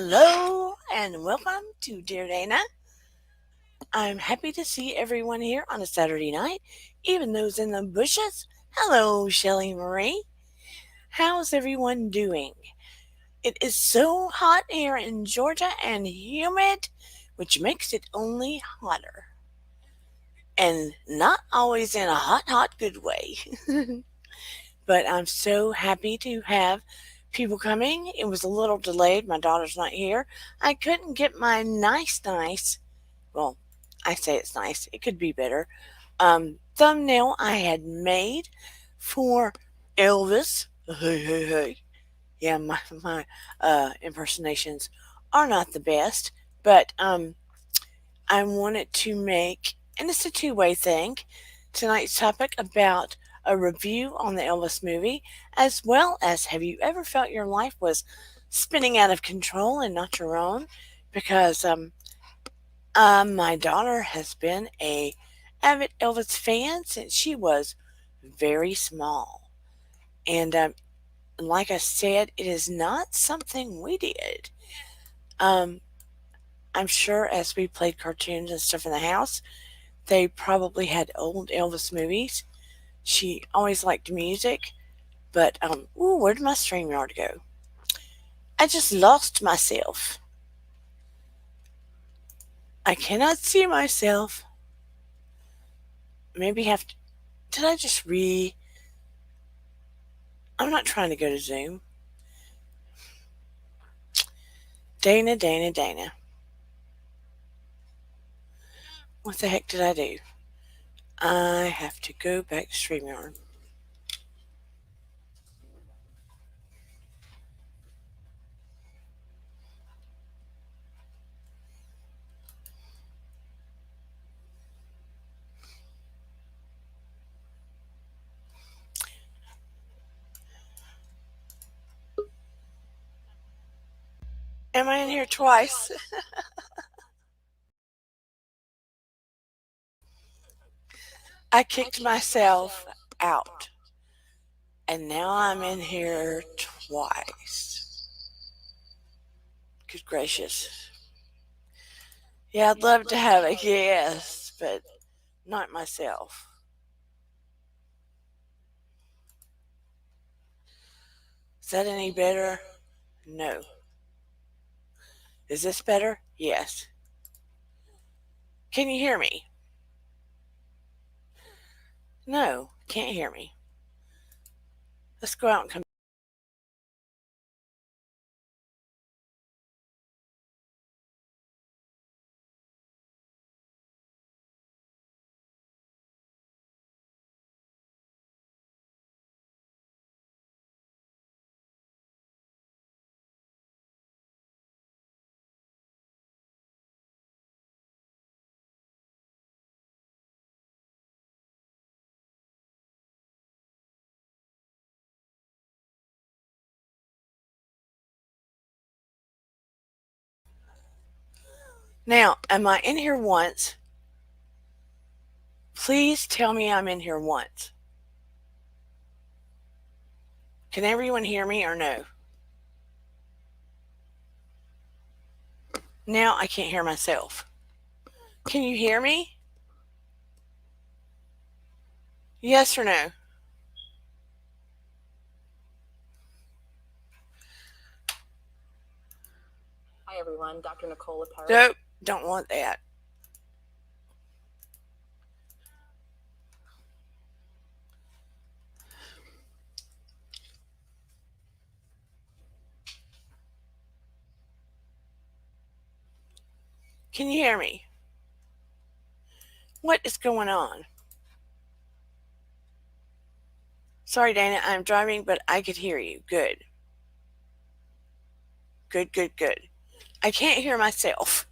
Hello and welcome to Dear Dana. I'm happy to see everyone here on a Saturday night, even those in the bushes. Hello, Shelley Marie. How's everyone doing? It is so hot here in Georgia and humid, which makes it only hotter. And not always in a hot, good way. But I'm so happy to have people coming. It was a little delayed. My daughter's not here. I couldn't get my nice, well, I say it's nice, it could be better, thumbnail I had made for Elvis. Hey, hey, hey. Yeah, my impersonations are not the best, but I wanted to make, and it's a two-way thing, tonight's topic about a review on the Elvis movie, as well as have you ever felt your life was spinning out of control and not your own? Because my daughter has been a avid Elvis fan since she was very small, and like I said, it is not something we did. Um, I'm sure as we played cartoons and stuff in the house, they probably had old Elvis movies. She always liked music, but ooh, where did my StreamYard go? I just lost myself. I cannot see myself. Maybe have to. Did I just re? I'm not trying to go to Zoom. Dana. What the heck did I do? I have to go back to StreamYard. Am I in here twice? I kicked myself out. And now I'm in here twice. Good gracious. Yeah, I'd love to have a yes, but not myself. Is that any better? No. Is this better? Yes. Can you hear me? No, can't hear me. Let's go out and come. Now, am I in here once? Please tell me I'm in here once. Can everyone hear me or no? Now I can't hear myself. Can you hear me? Yes or no? Hi everyone, Dr. Nicole Aparo. Nope, don't want that. Can you hear me? What is going on? Sorry, Dana, I'm driving, but I could hear you. Good. Good. I can't hear myself.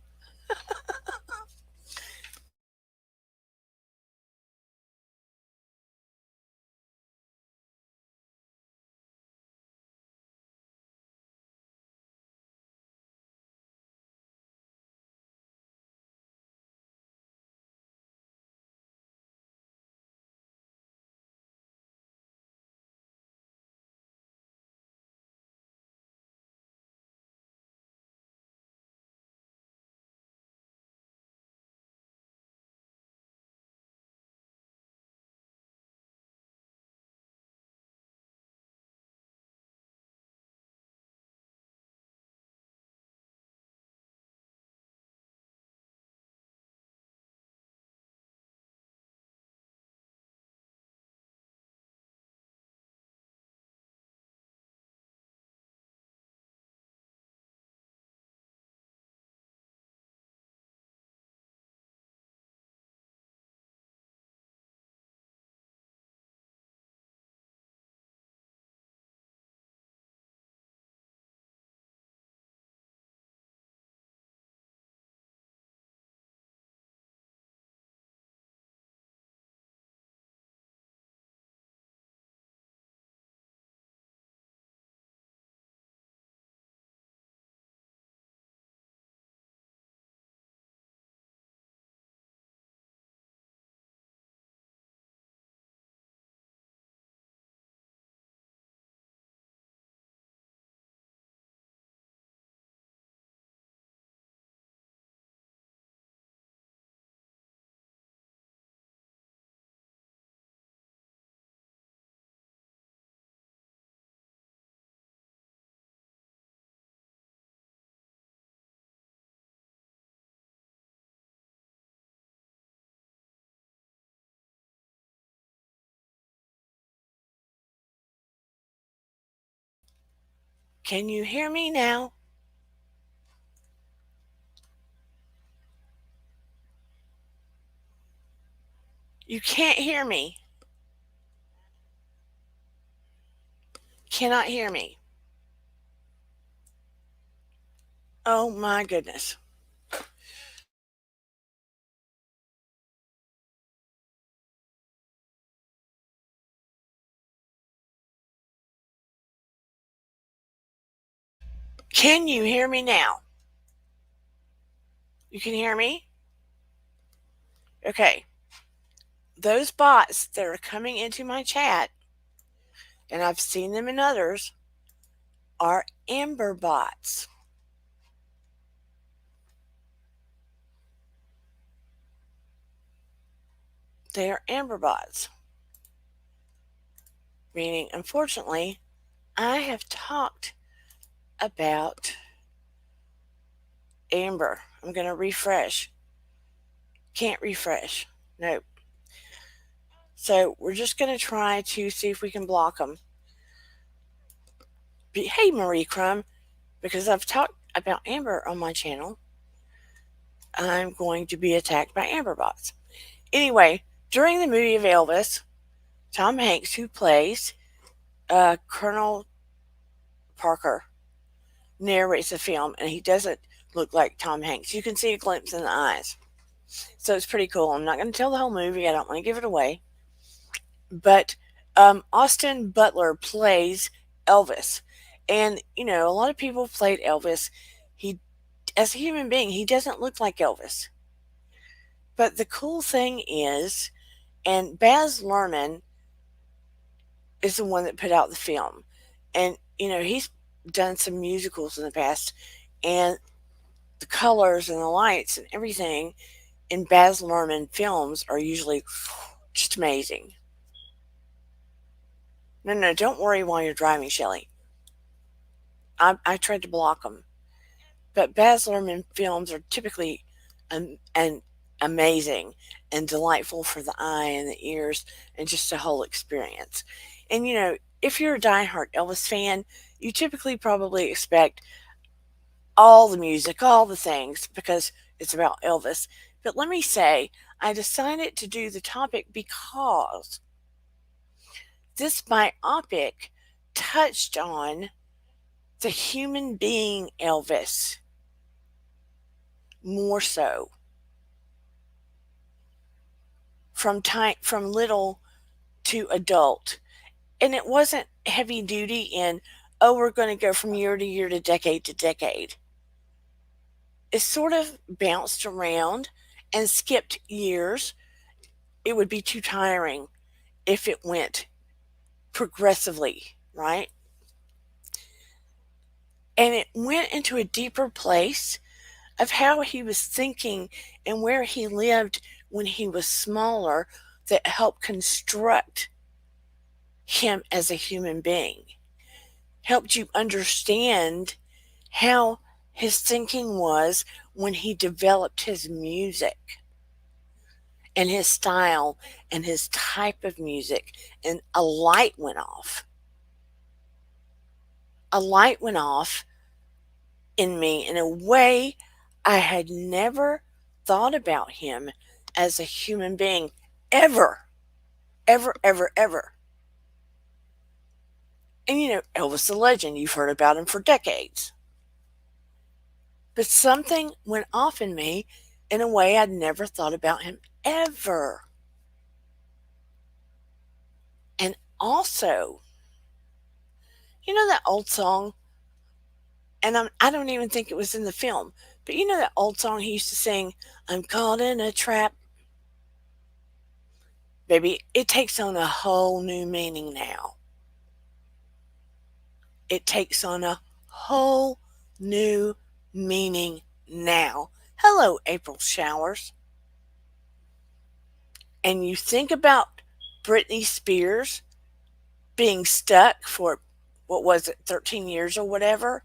Can you hear me now? You can't hear me. Cannot hear me. Oh my goodness. Can you hear me now? You can hear me? Okay. Those bots that are coming into my chat, and I've seen them in others, are Amber bots. They are Amber bots. Meaning, unfortunately, I have talked about Amber. I'm going to refresh. Can't refresh. Nope. So we're just going to try to see if we can block them. Hey, Marie Crumb, because I've talked about Amber on my channel, I'm going to be attacked by Amber bots. Anyway, during the movie of Elvis, Tom Hanks, who plays Colonel Parker, narrates the film, and he doesn't look like Tom Hanks. You can see a glimpse in the eyes. So it's pretty cool. I'm not going to tell the whole movie. I don't want to give it away. But Austin Butler plays Elvis. And, a lot of people played Elvis. He, as a human being, he doesn't look like Elvis. But the cool thing is, and Baz Luhrmann is the one that put out the film. And, he's done some musicals in the past. And the colors and the lights and everything in Baz Luhrmann films are usually just amazing. No, don't worry while you're driving, Shelley. I tried to block them. But Baz Luhrmann films are typically and amazing and delightful for the eye and the ears and just the whole experience. And if you're a diehard Elvis fan, you typically probably expect all the music, all the things, because it's about Elvis. But let me say, I decided to do the topic because this biopic touched on the human being Elvis more so from little to adult. And it wasn't heavy duty in, oh, we're going to go from year to year to decade. It sort of bounced around and skipped years. It would be too tiring if it went progressively, right? And it went into a deeper place of how he was thinking and where he lived when he was smaller that helped construct him as a human being, helped you understand how his thinking was when he developed his music and his style and his type of music. And a light went off. A light went off in me in a way I had never thought about him as a human being ever, ever, ever, ever. And Elvis the legend, you've heard about him for decades. But something went off in me in a way I'd never thought about him ever. And also, that old song, and I don't even think it was in the film, but that old song he used to sing, I'm caught in a trap. Baby, it takes on a whole new meaning now. It takes on a whole new meaning now. Hello, April Showers. And you think about Britney Spears being stuck for, what was it, 13 years or whatever.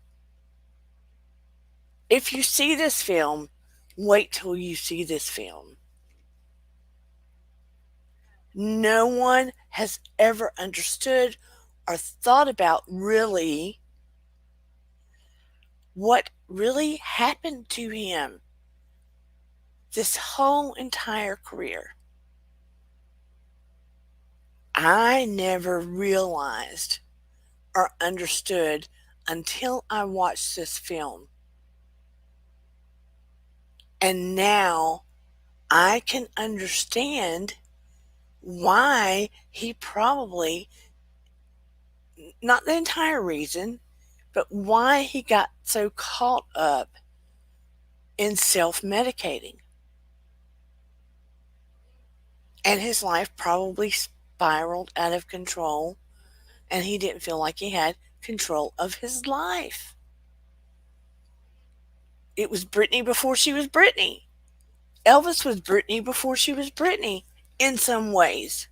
If you see this film, wait till you see this film. No one has ever understood or thought about really what really happened to him this whole entire career. I never realized or understood until I watched this film. And now I can understand why he probably, not the entire reason, but why he got so caught up in self medicating. And his life probably spiraled out of control, and he didn't feel like he had control of his life. It was Britney before she was Britney. Elvis was Britney before she was Britney, in some ways.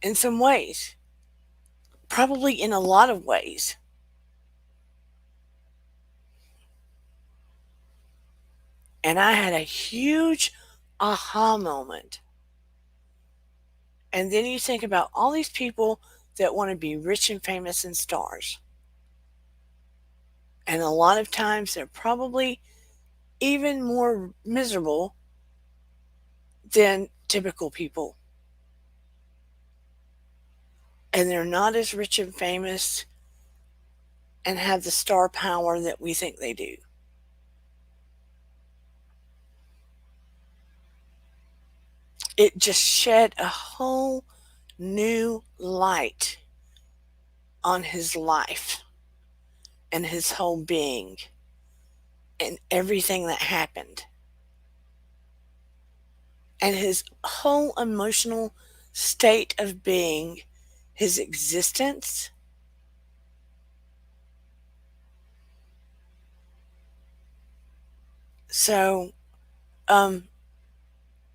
In some ways. Probably in a lot of ways. And I had a huge aha moment. And then you think about all these people that want to be rich and famous and stars. And a lot of times they're probably even more miserable than typical people. And they're not as rich and famous and have the star power that we think they do. It just shed a whole new light on his life and his whole being and everything that happened. And his whole emotional state of being, his existence. So, um,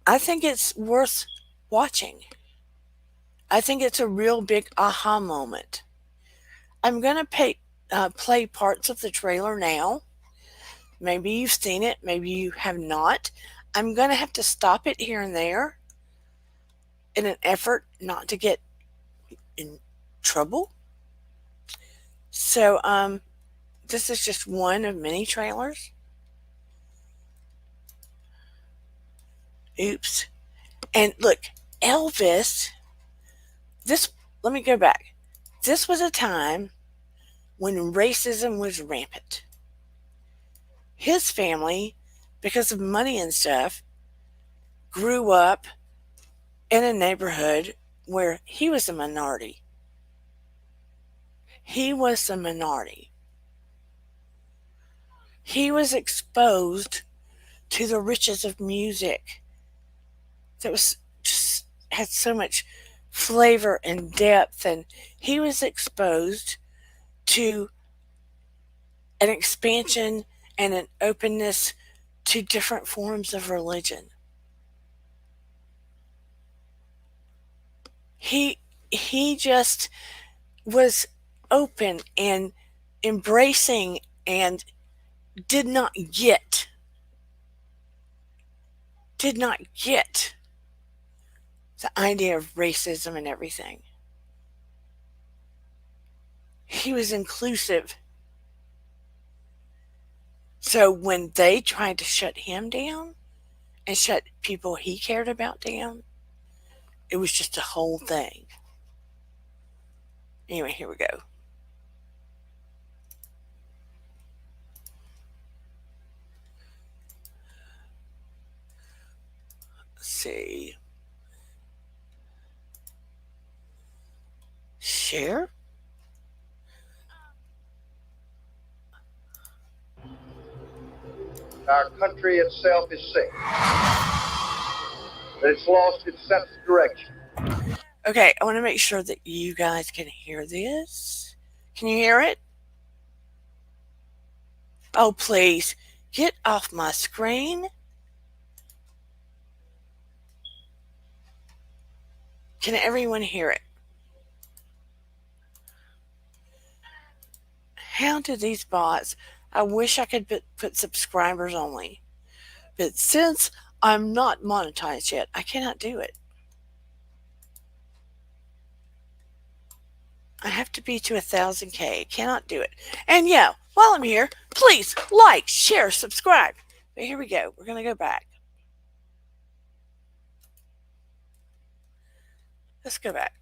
I think it's worth watching. I think it's a real big aha moment. I'm going to play parts of the trailer now. Maybe you've seen it, maybe you have not. I'm going to have to stop it here and there in an effort not to get in trouble. So, this is just one of many trailers. Oops. And look, Elvis, this, let me go back. This was a time when racism was rampant. His family, because of money and stuff, grew up in a neighborhood where he was a minority. He was the minority. He was exposed to the riches of music that was just had so much flavor and depth, and he was exposed to an expansion and an openness to different forms of religion. He just was open and embracing and did not get the idea of racism and everything. He was inclusive. So when they tried to shut him down and shut people he cared about down, it was just a whole thing. Anyway, here we go. Let's see. Share? Our country itself is sick. That it's lost its sense of direction. Okay, I want to make sure that you guys can hear this. Can you hear it? Oh, please, get off my screen. Can everyone hear it? How do these bots? I wish I could put subscribers only. But since I'm not monetized yet, I cannot do it. I have to be to 1,000K. I cannot do it. And yeah, while I'm here, please like, share, subscribe. But here we go. We're going to go back. Let's go back.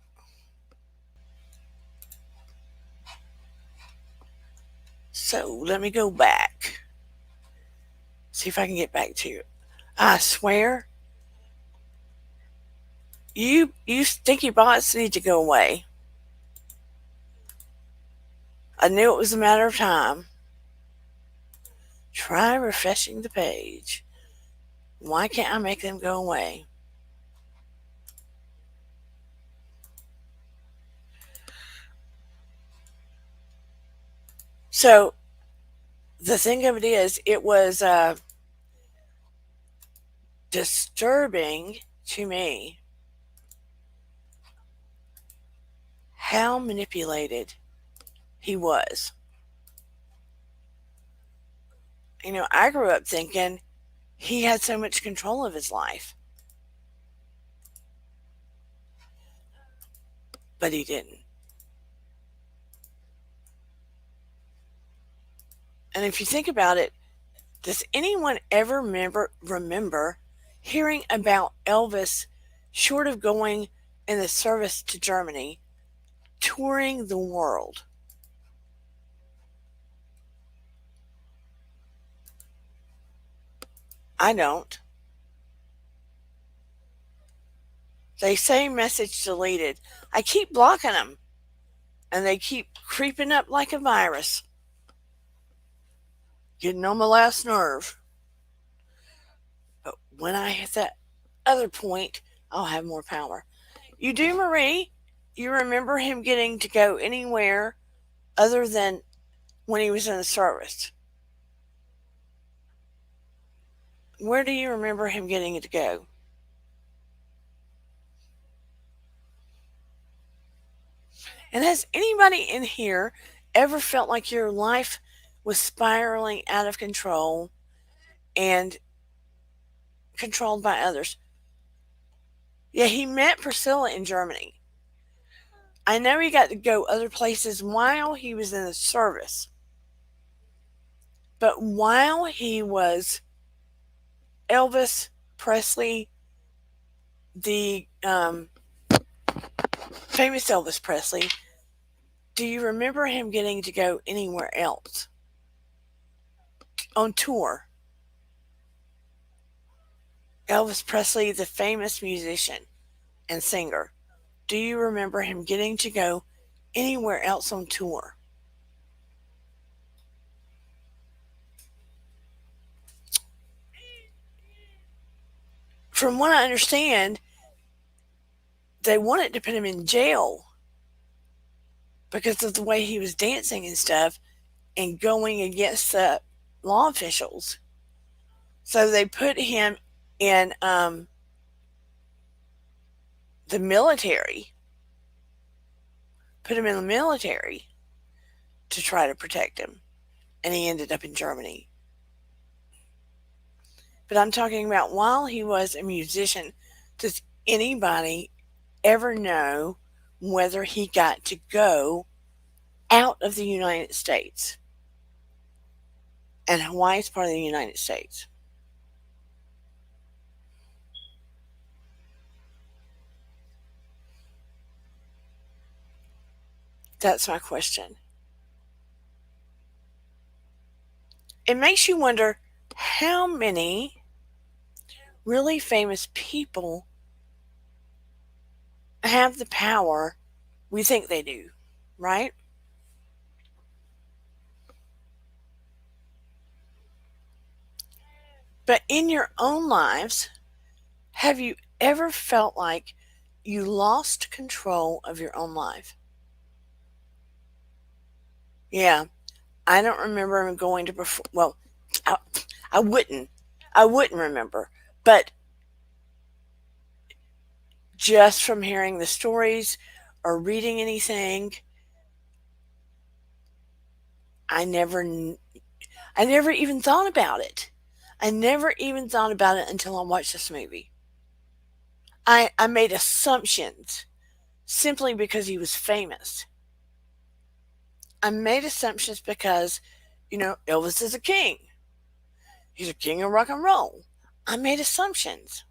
So let me go back. See if I can get back to it. I swear, you stinky bots need to go away. I knew it was a matter of time. Try refreshing the page. Why can't I make them go away? So the thing of it is, it was disturbing to me how manipulated he was. I grew up thinking he had so much control of his life. But he didn't. And if you think about it, does anyone ever remember hearing about Elvis, short of going in the service to Germany, touring the world? I don't. They say message deleted. I keep blocking them, and they keep creeping up like a virus, getting on my last nerve. But when I hit that other point, I'll have more power. You do, Marie? You remember him getting to go anywhere other than when he was in the service? Where do you remember him getting to go? And has anybody in here ever felt like your life was spiraling out of control and controlled by others? Yeah, he met Priscilla in Germany. I know he got to go other places while he was in the service. But while he was Elvis Presley, the famous Elvis Presley, do you remember him getting to go anywhere else? On tour. Elvis Presley, the famous musician and singer. Do you remember him getting to go anywhere else on tour? From what I understand, they wanted to put him in jail because of the way he was dancing and stuff and going against the law officials. So they put him in the military, put him in the military to try to protect him. And he ended up in Germany. But I'm talking about while he was a musician, does anybody ever know whether he got to go out of the United States? And Hawaii is part of the United States. That's my question. It makes you wonder how many really famous people have the power we think they do, right? But in your own lives, have you ever felt like you lost control of your own life? Yeah, I don't remember him going to perform. Well, I wouldn't. I wouldn't remember. But just from hearing the stories or reading anything, I never even thought about it. I never even thought about it until I watched this movie. I made assumptions simply because he was famous. I made assumptions because Elvis is a king. He's a king of rock and roll. I made assumptions.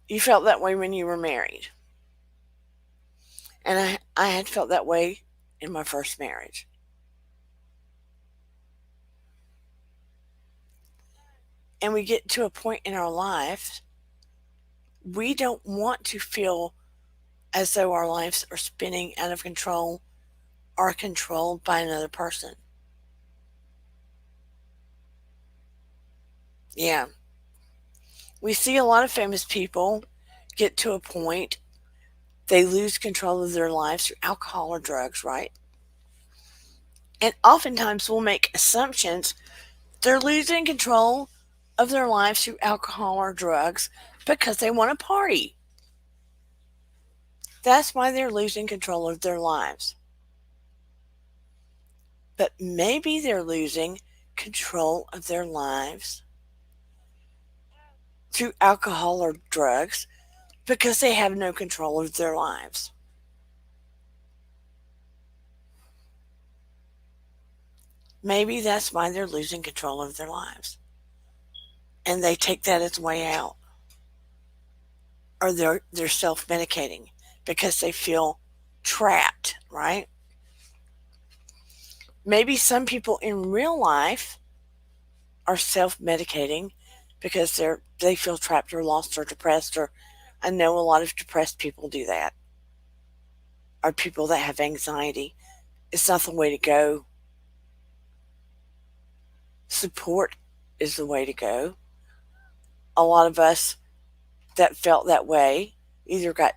You felt that way when you were married. And I had felt that way in my first marriage. And we get to a point in our life, we don't want to feel as though our lives are spinning out of control or controlled by another person. Yeah. We see a lot of famous people get to a point they lose control of their lives through alcohol or drugs, right? And oftentimes we'll make assumptions they're losing control of their lives through alcohol or drugs because they want to party. That's why they're losing control of their lives. But maybe they're losing control of their lives through alcohol or drugs because they have no control of their lives. Maybe that's why they're losing control of their lives. And they take that as a way out. Or they're self-medicating because they feel trapped, right? Maybe some people in real life are self-medicating because they feel trapped or lost or depressed, or I know a lot of depressed people do that. Or people that have anxiety. It's not the way to go. Support is the way to go. A lot of us that felt that way either got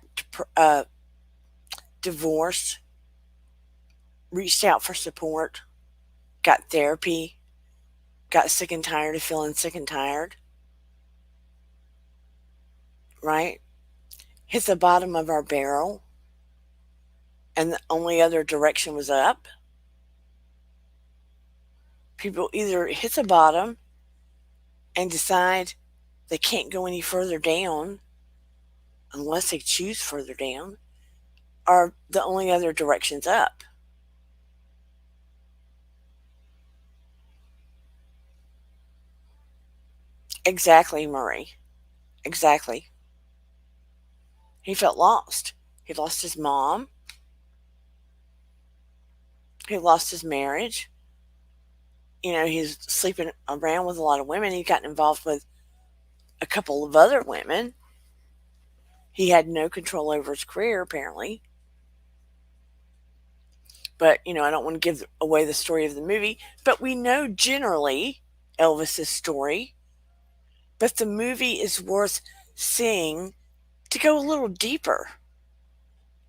divorced, reached out for support, got therapy, got sick and tired of feeling sick and tired, right? Hit the bottom of our barrel, and the only other direction was up. People either hit the bottom and decide they can't go any further down unless they choose further down, or the only other direction's up. Exactly, Murray. Exactly. He felt lost. He lost his mom. He lost his marriage. He's sleeping around with a lot of women. He got involved with a couple of other women. He had no control over his career, apparently. But, I don't want to give away the story of the movie. But we know generally Elvis's story. But the movie is worth seeing to go a little deeper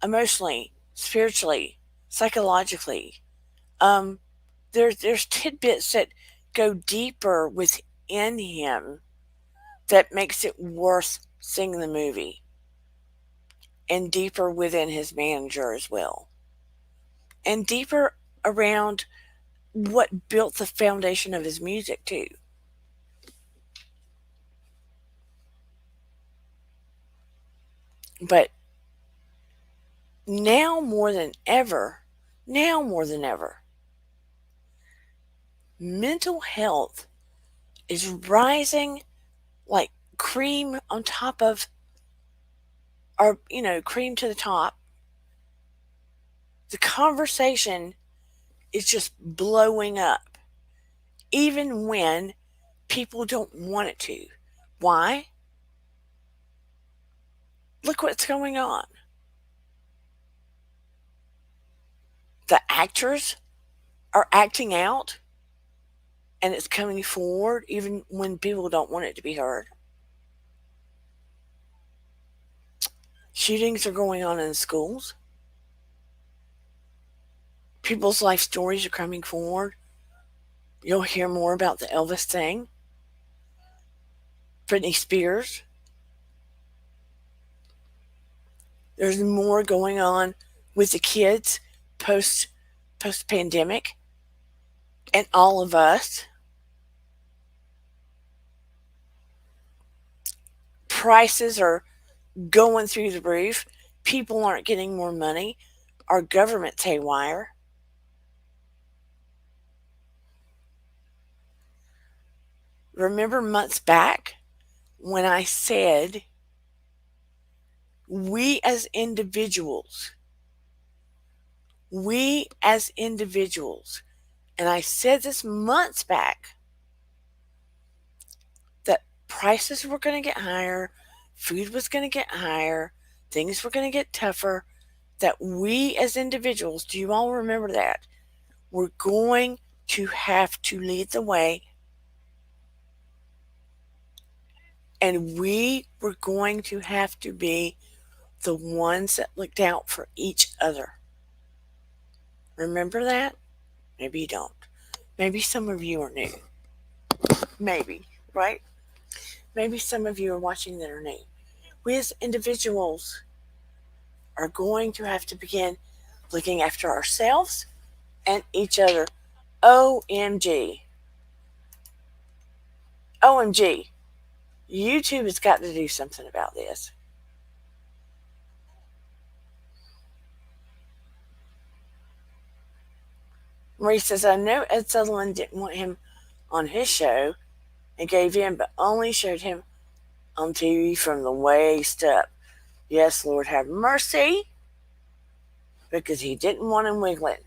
emotionally, spiritually, psychologically. There's tidbits that go deeper within him that makes it worth seeing the movie, and deeper within his manager as well, and deeper around what built the foundation of his music too. But now more than ever, mental health is rising like cream on top of, or, cream to the top. The conversation is just blowing up, even when people don't want it to. Why? Look what's going on. The actors are acting out, and it's coming forward even when people don't want it to be heard. Shootings are going on in schools. People's life stories are coming forward. You'll hear more about the Elvis thing. Britney Spears. There's more going on with the kids post pandemic, and all of us. Prices are going through the roof. People aren't getting more money. Our government's haywire. remember months back when I said we as individuals, we as individuals, and I said this months back, that prices were going to get higher, food was going to get higher, things were going to get tougher, that we as individuals, do you all remember that? We're going to have to lead the way, and we were going to have to be the ones that looked out for each other. Remember that? Maybe you don't. Maybe some of you are new. Maybe, right? Maybe some of you are watching that are new. We as individuals are going to have to begin looking after ourselves and each other. OMG. OMG. YouTube has got to do something about this. Marie says, I know Ed Sutherland didn't want him on his show and gave in, but only showed him on TV from the waist up. Yes, Lord have mercy, because he didn't want him wiggling.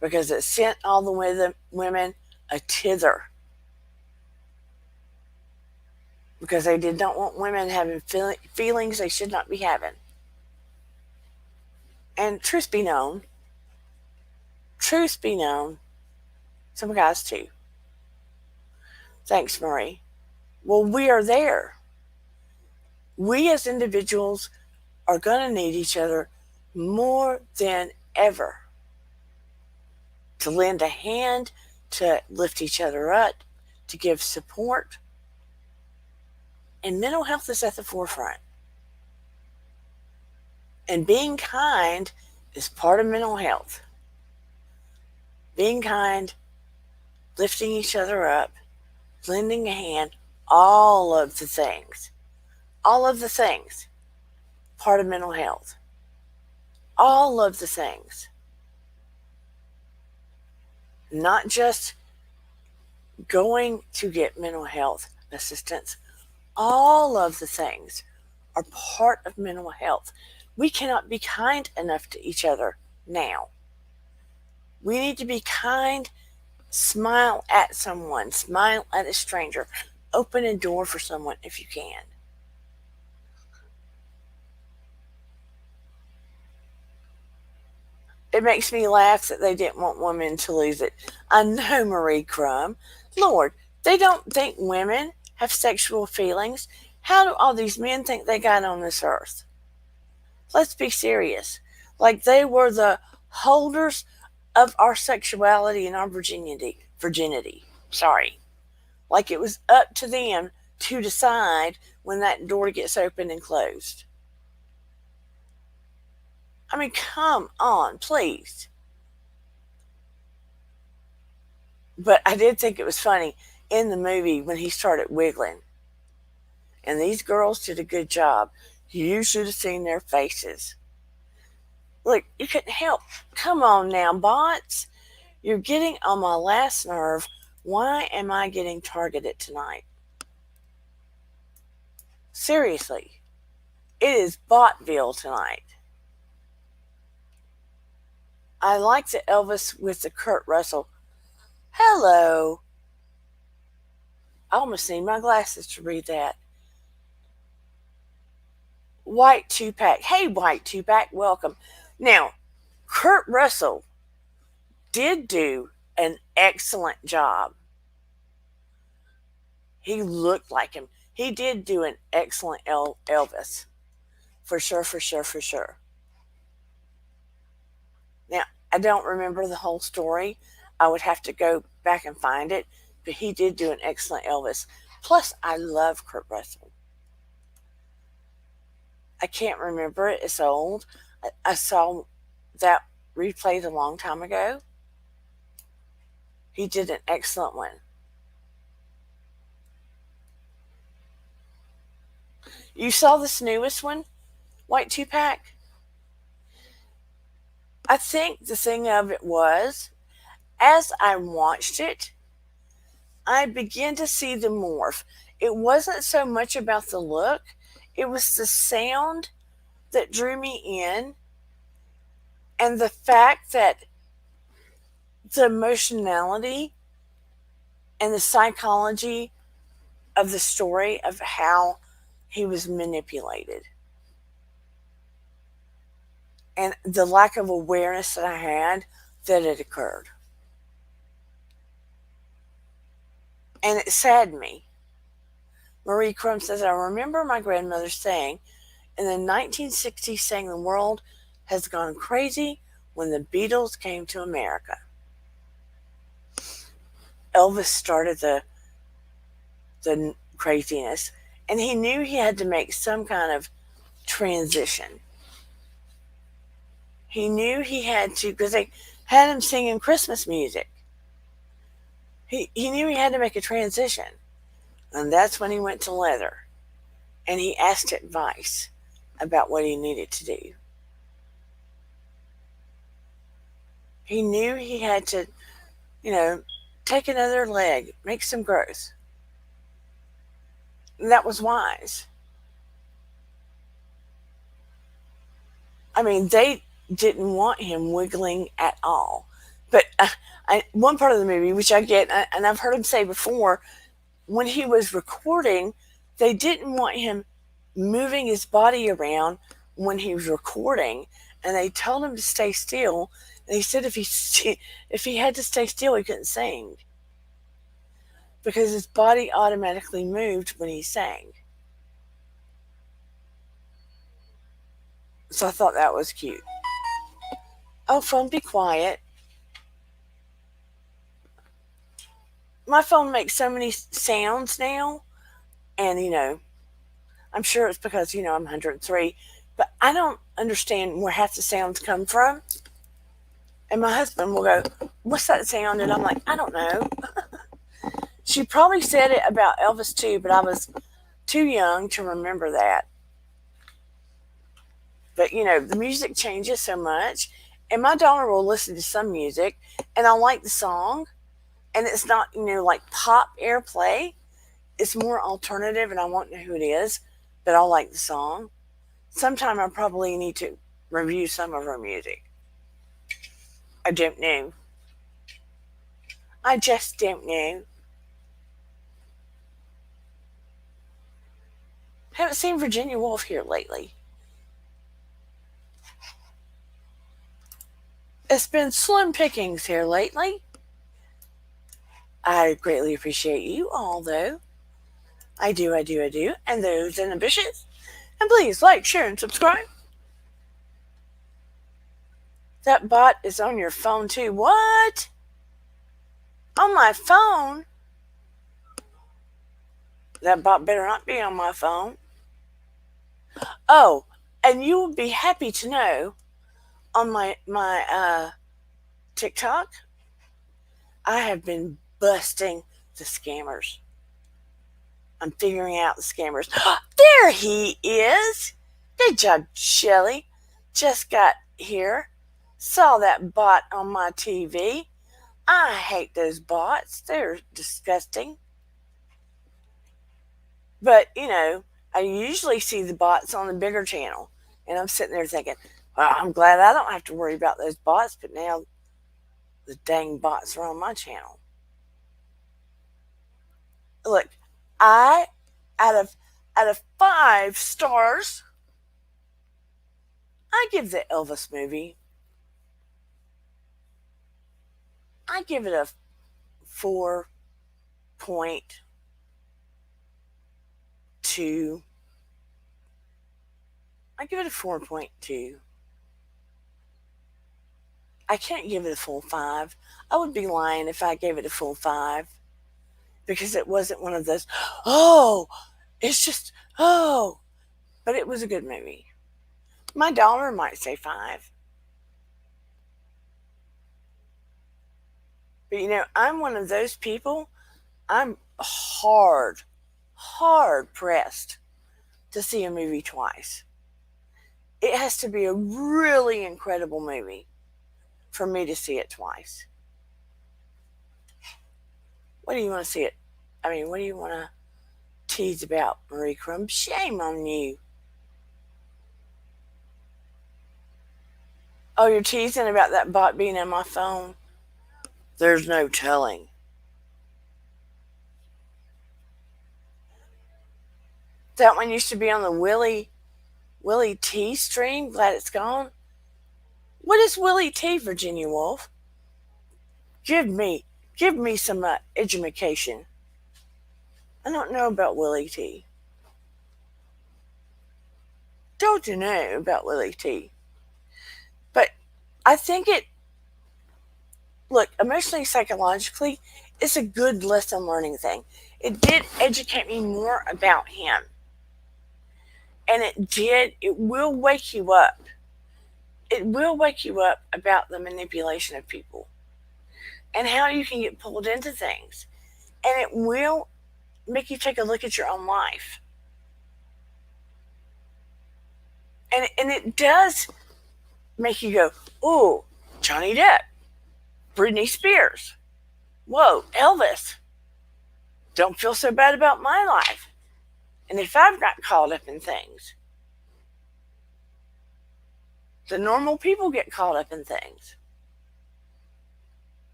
Because it sent all the women a tither. Because they did not want women having feelings they should not be having. And truth be known, some guys too. Thanks, Marie. Well, we are there. We as individuals are going to need each other more than ever to lend a hand, to lift each other up, to give support. And mental health is at the forefront. And being kind is part of mental health. Being kind, lifting each other up, lending a hand, all of the things, part of mental health. All of the things. Not just going to get mental health assistance. All of the things are part of mental health. We cannot be kind enough to each other now. We need to be kind. Smile at someone. Smile at a stranger. Open a door for someone if you can. It makes me laugh that they didn't want women to lose it. I know, Marie Crum. Lord, they don't think women have sexual feelings. How do all these men think they got on this earth? Let's be serious. Like they were the holders of our sexuality and our virginity. Sorry. Like it was up to them to decide when that door gets open and closed. I mean, come on, please. But I did think it was funny in the movie when he started wiggling. And these girls did a good job. You should have seen their faces. Look, you couldn't help. Come on now, bots. You're getting on my last nerve. Why am I getting targeted tonight? Seriously. It is Botville tonight. I like the Elvis with the Kurt Russell. Hello. I almost need my glasses to read that. White 2-pack. Hey, White 2-pack, welcome. Now, Kurt Russell did do an excellent job. He looked like him. He did do an excellent Elvis. For sure. Now, I don't remember the whole story. I would have to go back and find it. But he did do an excellent Elvis. Plus, I love Kurt Russell. I can't remember it. It's old. I saw that replayed a long time ago. He did an excellent one. You saw this newest one, White 2-pack? I think the thing of it was, as I watched it, I began to see the morph. It wasn't so much about the look, it was the sound that drew me in, and the fact that the emotionality and the psychology of the story of how he was manipulated and the lack of awareness that I had that it occurred. And it saddened me. Marie Crum says, I remember my grandmother saying in the 1960s, saying the world has gone crazy when the Beatles came to America. Elvis started the craziness, and he knew he had to make some kind of transition. He knew he had to, because they had him singing Christmas music. He knew he had to make a transition. And that's when he went to leather. And he asked advice about what he needed to do. He knew he had to, take another leg, make some growth. And that was wise. I mean, they didn't want him wiggling at all. But one part of the movie, which I get, and I've heard him say before, when he was recording, they didn't want him moving his body around when he was recording, and they told him to stay still. And he said if he had to stay still, he couldn't sing because his body automatically moved when he sang. So I thought that was cute. Oh, phone, be quiet. My phone makes so many sounds now, and I'm sure it's because I'm 103, but I don't understand where half the sounds come from. And my husband will go, "What's that sound?" And I'm like, "I don't know." She probably said it about Elvis too, but I was too young to remember that. But the music changes so much, and my daughter will listen to some music, and I like the song, and it's not like pop airplay. It's more alternative, and I won't know who it is, but I'll like the song. Sometime I probably need to review some of her music. I don't know. I just don't know. Haven't seen Virginia Woolf here lately. It's been slim pickings here lately. I greatly appreciate you all, though. I do. And those in the bushes. And please like, share, and subscribe. That bot is on your phone, too. What? On my phone? That bot better not be on my phone. Oh, and you will be happy to know on my TikTok, I have been busting the scammers. I'm figuring out the scammers. There he is. Good job, Shelly. Just got here. Saw that bot on my TV. I hate those bots. They're disgusting. But, I usually see the bots on the bigger channel. And I'm sitting there thinking, well, I'm glad I don't have to worry about those bots. But now the dang bots are on my channel. Look, out of 5 stars, I give the Elvis movie, I give it a 4.2. I give it a 4.2. I can't give it a full 5. I would be lying if I gave it a full 5 because it wasn't one of those, it's just, but it was a good movie. My daughter might say 5. But I'm one of those people, I'm hard pressed to see a movie twice. It has to be a really incredible movie for me to see it twice. What do you want to see it? I mean, what do you want to tease about, Marie Crumb? Shame on you. Oh, you're teasing about that bot being in my phone? There's no telling. That one used to be on the Willie T stream. Glad it's gone. What is Willie T, Virginia Woolf? Give me, give me some education. I don't know about Willie T. Don't you know about Willie T? But I think look, emotionally, psychologically, it's a good lesson learning thing. It did educate me more about him. And it will wake you up. It will wake you up about the manipulation of people and how you can get pulled into things. And it will make you take a look at your own life. And it does make you go, ooh, Johnny Depp, Britney Spears, whoa, Elvis, don't feel so bad about my life. And if I've got caught up in things, the normal people get caught up in things.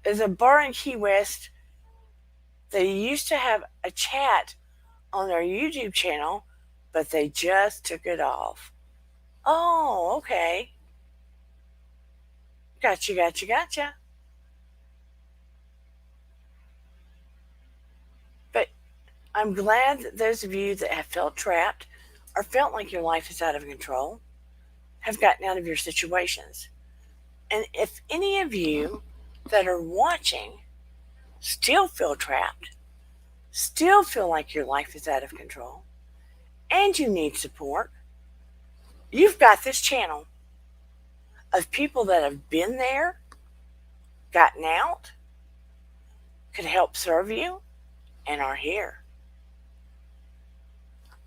There's a bar in Key West. They used to have a chat on their YouTube channel, but they just took it off. Oh, okay. Gotcha. But I'm glad that those of you that have felt trapped or felt like your life is out of control have gotten out of your situations. And if any of you that are watching still feel trapped, still feel like your life is out of control, and you need support, you've got this channel of people that have been there, gotten out, could help serve you, and are here.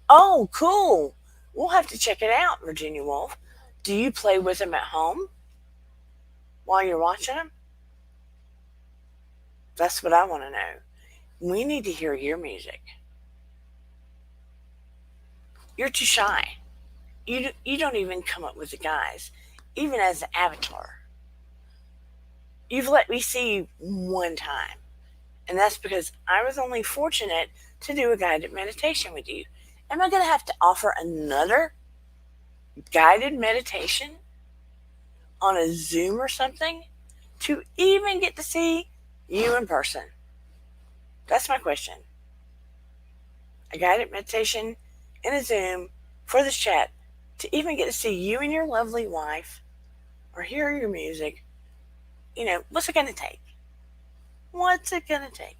Oh, cool. We'll have to check it out, Virginia Woolf. Do you play with them at home while you're watching them? That's what I want to know. We need to hear your music. You're too shy. You don't even come up with the guys, even as an avatar. You've let me see you one time, and that's because I was only fortunate to do a guided meditation with you. Am I going to have to offer another guided meditation on a Zoom or something to even get to see you in person? That's my question. A guided meditation in a Zoom for this chat to even get to see you and your lovely wife or hear your music. You know, what's it going to take? What's it going to take?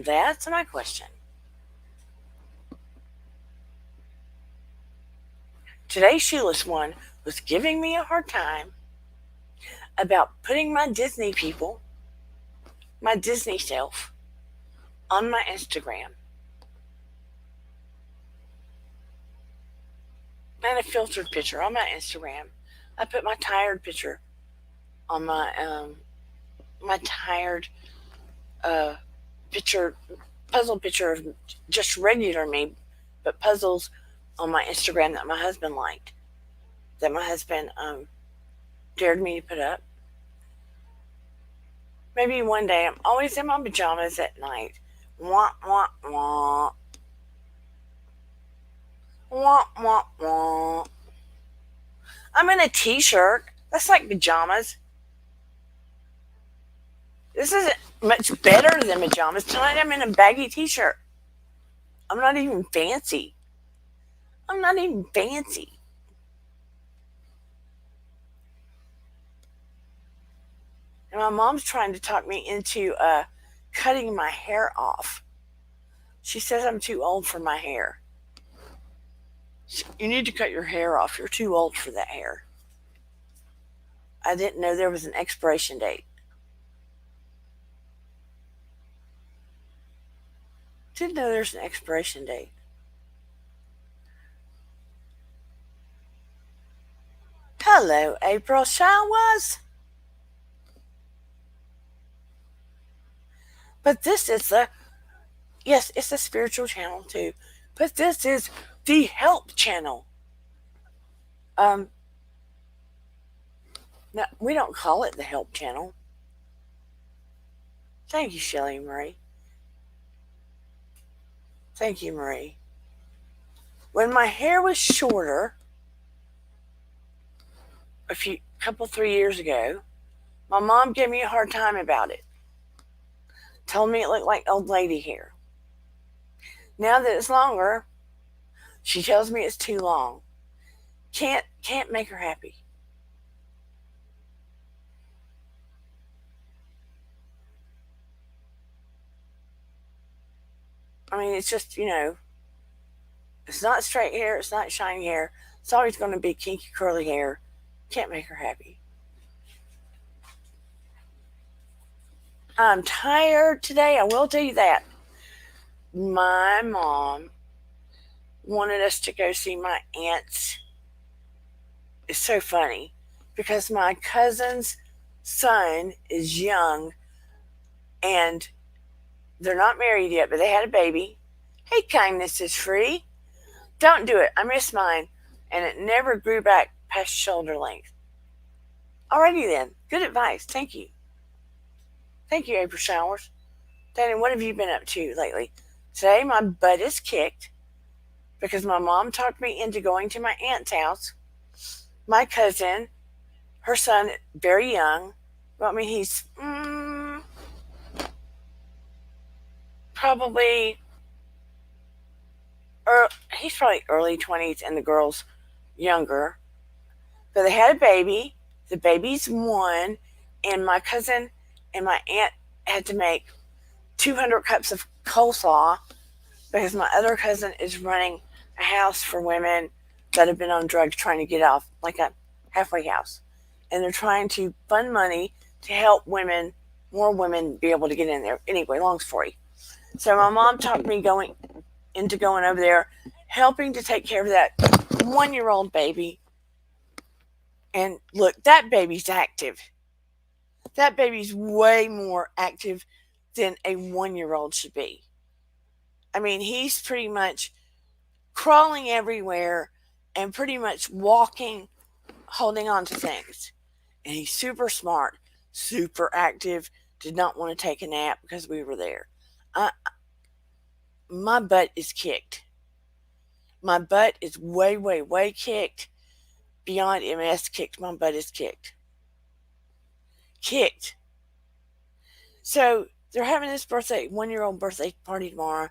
That's my question. Today's shoeless one was giving me a hard time about putting my Disney people, my Disney self, on my Instagram. And a filtered picture on my Instagram. I put my tired picture on my tired picture, puzzle picture of just regular me, but puzzles on my Instagram that my husband liked, that my husband dared me to put up. Maybe one day. I'm always in my pajamas at night. Wah, wah, wah. Wah, wah, wah. I'm in a t-shirt. That's like pajamas. This isn't much better than pajamas. Tonight I'm in a baggy t-shirt. I'm not even fancy. I'm not even fancy. And my mom's trying to talk me into cutting my hair off. She says I'm too old for my hair. You need to cut your hair off. You're too old for that hair. I didn't know there was an expiration date. Didn't know there's an expiration date. Hello, April Showers. But this is yes, it's a spiritual channel too. But this is the help channel. Um, no, we don't call it the help channel. Thank you, Shelly Marie. Thank you, Marie. When my hair was shorter, couple 3 years ago, my mom gave me a hard time about it, told me it looked like old lady hair. Now that it's longer, she tells me it's too long. Can't make her happy. I mean, it's just, it's not straight hair, it's not shiny hair. It's always going to be kinky, curly hair. Can't make her happy. I'm tired today, I will tell you that. My mom wanted us to go see my aunts. It's so funny because my cousin's son is young and they're not married yet, but they had a baby. Hey, kindness is free. Don't do it. I miss mine. And it never grew back past shoulder length. Alrighty then. Good advice. Thank you. Thank you, April Showers. Danny, what have you been up to lately? Today, my butt is kicked because my mom talked me into going to my aunt's house. My cousin, her son, very young. Well, I mean, he's probably he's probably early 20s and the girl's younger. But they had a baby. The baby's 1, and my cousin and my aunt had to make 200 cups of coleslaw because my other cousin is running a house for women that have been on drugs trying to get off, like a halfway house. And they're trying to fund money to help more women be able to get in there. Anyway, long story. So my mom talked me into going over there, helping to take care of that 1-year-old baby. And look, that baby's active. That baby's way more active than a 1-year-old should be. I mean, he's pretty much crawling everywhere and pretty much walking, holding on to things. And he's super smart, super active, did not want to take a nap because we were there. My butt is kicked. My butt is way, way, way kicked. Beyond MS kicked. My butt is kicked. Kicked. So they're having this 1-year-old birthday party tomorrow.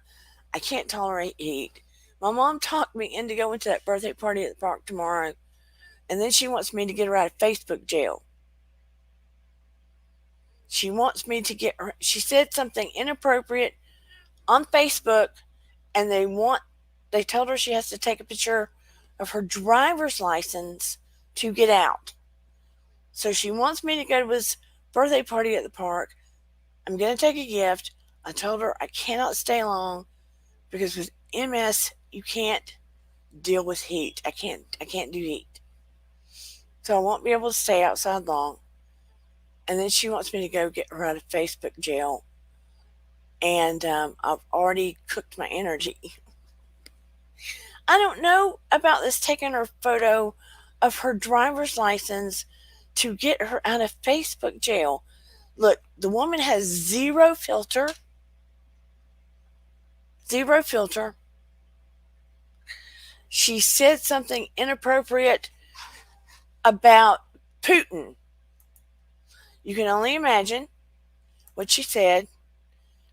I can't tolerate heat. My mom talked me into going to that birthday party at the park tomorrow. And then she wants me to get her out of Facebook jail. She wants me to get her. She said something inappropriate on Facebook, and they told her she has to take a picture of her driver's license to get out. So she wants me to go to this birthday party at the park. I'm going to take a gift. I told her I cannot stay long because with MS you can't deal with heat. I can't do heat. So I won't be able to stay outside long. And then she wants me to go get her out of Facebook jail. And I've already cooked my energy. I don't know about this taking her photo of her driver's license to get her out of Facebook jail. Look, the woman has zero filter. Zero filter. She said something inappropriate about Putin. You can only imagine what she said.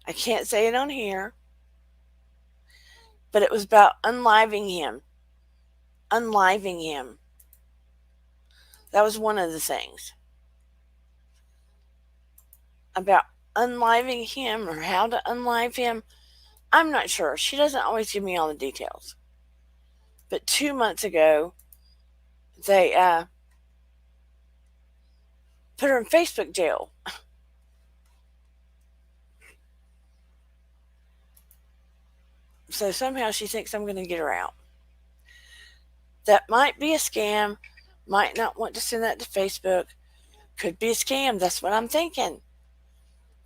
I can't say it on here. But it was about unliving him. Unliving him. That was one of the things. About unliving him or how to unlive him. I'm not sure. She doesn't always give me all the details. But 2 months ago, they put her in Facebook jail. So somehow she thinks I'm going to get her out. That might be a scam, might not want to send that to Facebook. Could be a scam. That's what I'm thinking.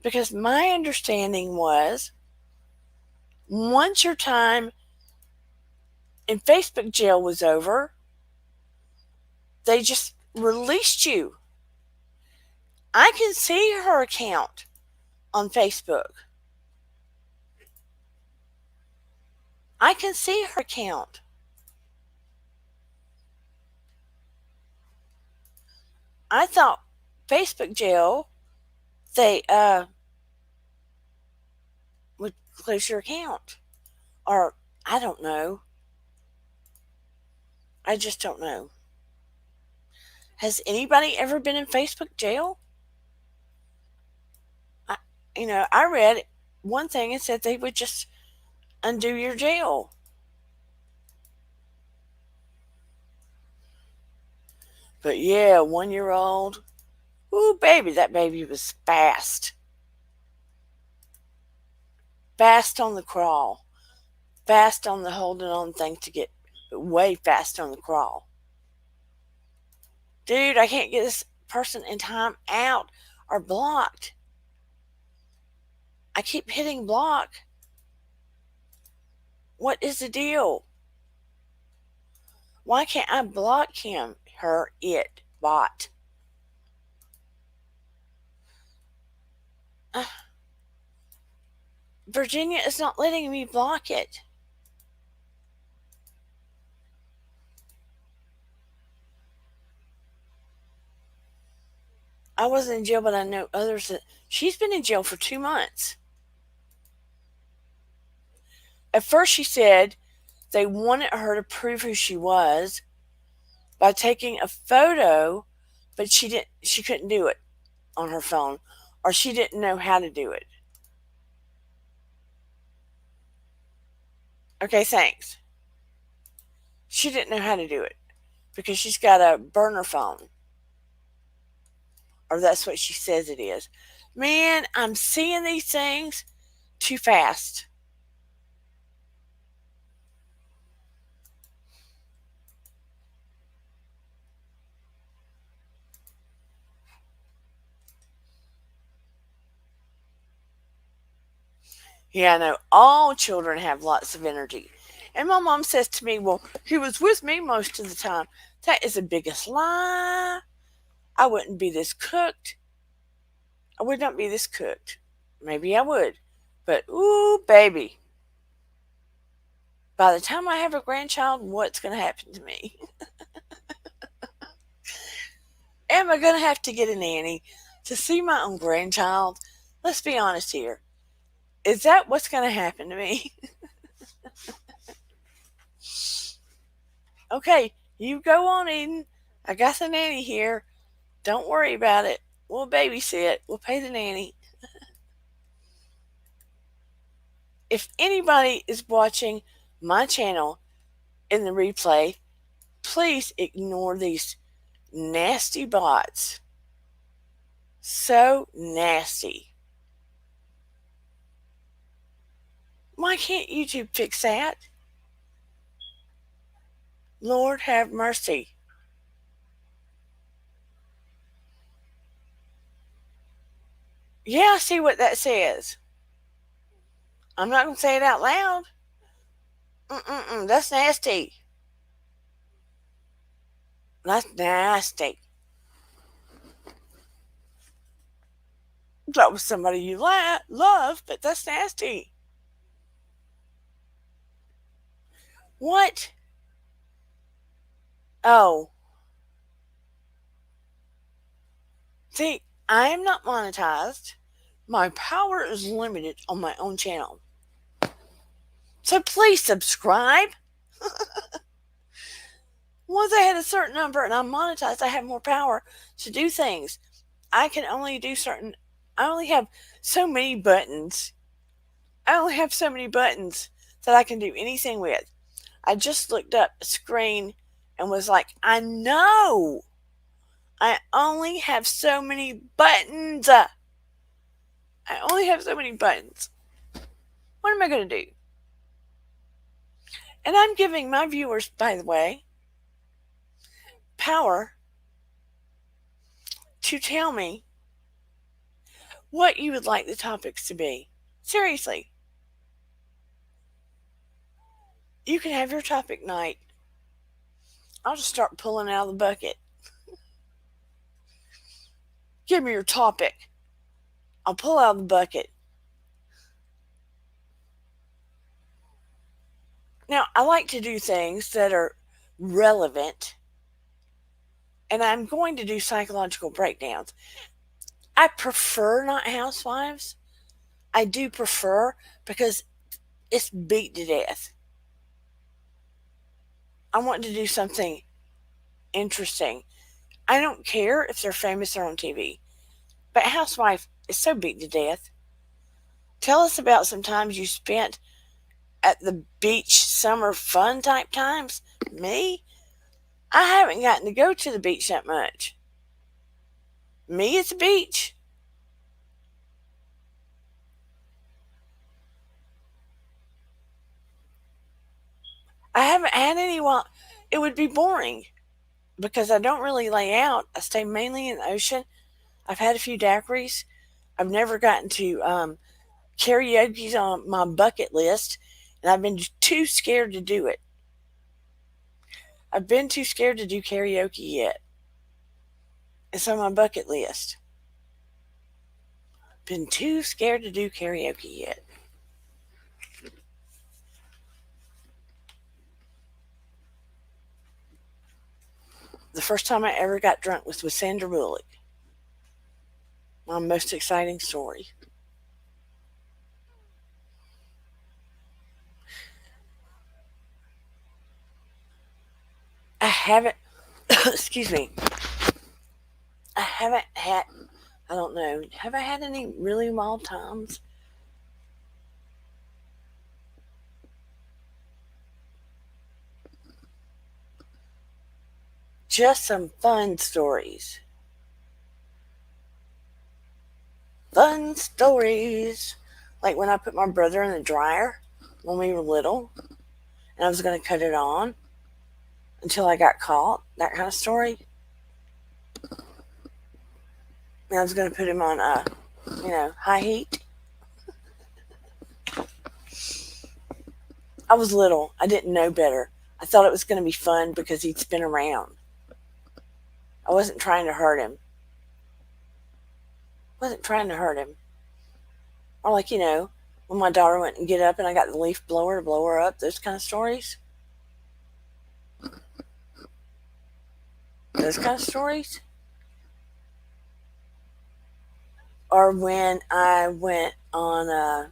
Because my understanding was once your time in Facebook jail was over, they just released you. I can see her account on Facebook. I can see her account. I thought Facebook jail, they would close your account. Or I don't know. I just don't know. Has anybody ever been in Facebook jail? I, I read one thing and said they would just undo your jail. But yeah, 1 year old. Ooh, baby, that baby was fast. Fast on the crawl. Fast on the holding on thing to get, but way fast on the crawl. Dude, I can't get this person in time out or blocked. I keep hitting block. What is the deal? Why can't I block him, her, it, bot? Virginia is not letting me block it. I wasn't in jail, but I know others that she's been in jail for 2 months. At first, she said they wanted her to prove who she was by taking a photo, but she didn't. She couldn't do it on her phone, or she didn't know how to do it. Okay, thanks. She didn't know how to do it because she's got a burner phone, or that's what she says it is. Man, I'm seeing these things too fast. Yeah, I know all children have lots of energy. And my mom says to me, well, he was with me most of the time. That is the biggest lie. I wouldn't be this cooked. I would not be this cooked. Maybe I would. But, ooh, baby. By the time I have a grandchild, what's going to happen to me? Am I going to have to get a nanny to see my own grandchild? Let's be honest here. Is that what's going to happen to me? Okay, you go on, Eden. I got the nanny here. Don't worry about it. We'll babysit. We'll pay the nanny. If anybody is watching my channel in the replay, please ignore these nasty bots. So nasty. Why can't YouTube fix that? Lord have mercy. Yeah, I see what that says. I'm not going to say it out loud. That's nasty. That's nasty. That was somebody you love, but that's nasty. What? Oh. See, I am not monetized. My power is limited on my own channel. So please subscribe. Once I hit a certain number and I'm monetized, I have more power to do things. I only have so many buttons. I only have so many buttons that I can do anything with. I just looked up a screen and was like, I know. I only have so many buttons. I only have so many buttons. What am I going to do? And I'm giving my viewers, by the way, power to tell me what you would like the topics to be. Seriously. You can have your topic night. I'll just start pulling out of the bucket. Give me your topic. I'll pull out of the bucket. Now, I like to do things that are relevant, and I'm going to do psychological breakdowns. I prefer not housewives. I do prefer because it's beat to death. I want to do something interesting. I don't care if they're famous or on TV, but housewife is so beat to death. Tell us about some times you spent at the beach summer fun type times. Me? I haven't gotten to go to the beach that much. Me at the beach? I haven't had any while. It would be boring because I don't really lay out. I stay mainly in the ocean. I've had a few daiquiris. I've never gotten to karaoke's on my bucket list, and I've been too scared to do it. I've been too scared to do karaoke yet. It's on my bucket list. Been too scared to do karaoke yet. The first time I ever got drunk was with Sandra Bullock. My most exciting story. I haven't, excuse me, I haven't had, I don't know, have I had any really wild times? Just some fun stories. Fun stories. Like when I put my brother in the dryer when we were little and I was going to cut it on until I got caught. That kind of story. And I was going to put him on, high heat. I was little. I didn't know better. I thought it was going to be fun because he'd spin around. I wasn't trying to hurt him. Or like, when my daughter went and get up and I got the leaf blower to blow her up, those kind of stories. Or when I went on a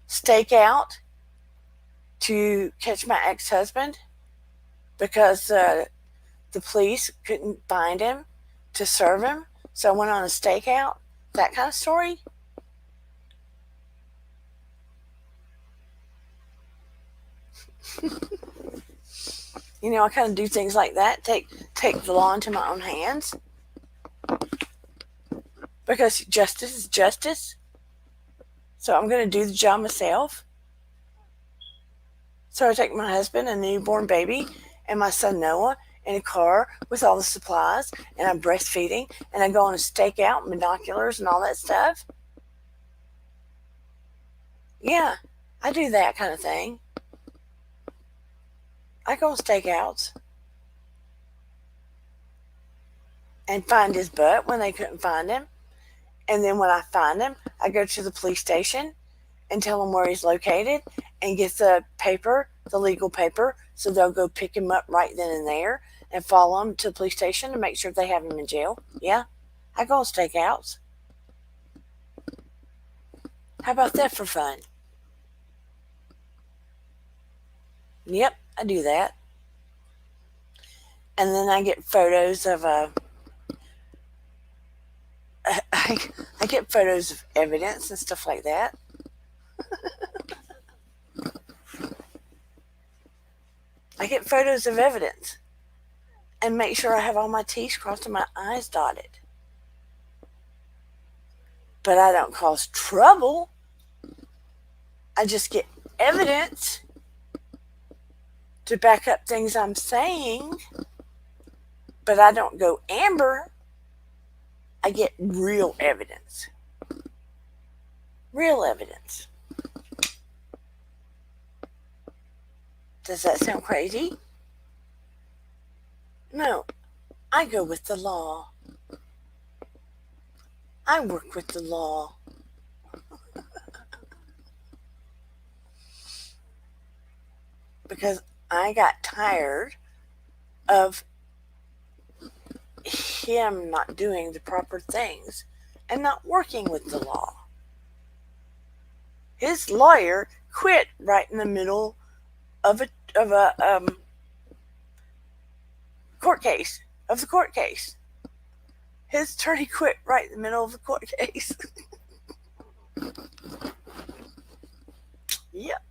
stakeout to catch my ex-husband because the police couldn't find him to serve him. So I went on a stakeout. That kind of story. I kind of do things like that. Take the law into my own hands. Because justice is justice. So I'm going to do the job myself. So I take my husband, a newborn baby, and my son Noah in a car with all the supplies, and I'm breastfeeding, and I go on a stakeout, binoculars, and all that stuff. Yeah, I do that kind of thing. I go on stakeouts and find his butt when they couldn't find him. And then when I find him, I go to the police station and tell them where he's located and get the paper, the legal paper, so they'll go pick him up right then and there and follow him to the police station to make sure they have him in jail. Yeah, I go on stakeouts. How about that for fun? Yep, I do that. And then I get photos of I get photos of evidence and stuff like that. I get photos of evidence and make sure I have all my T's crossed and my I's dotted. But I don't cause trouble. I just get evidence to back up things I'm saying. But I don't go amber. I get real evidence. Real evidence. Does that sound crazy? No, I go with the law. I work with the law. Because I got tired of him not doing the proper things and not working with the law. His lawyer quit right in the middle of a court case of the court case. His attorney quit right in the middle of the court case. Yep.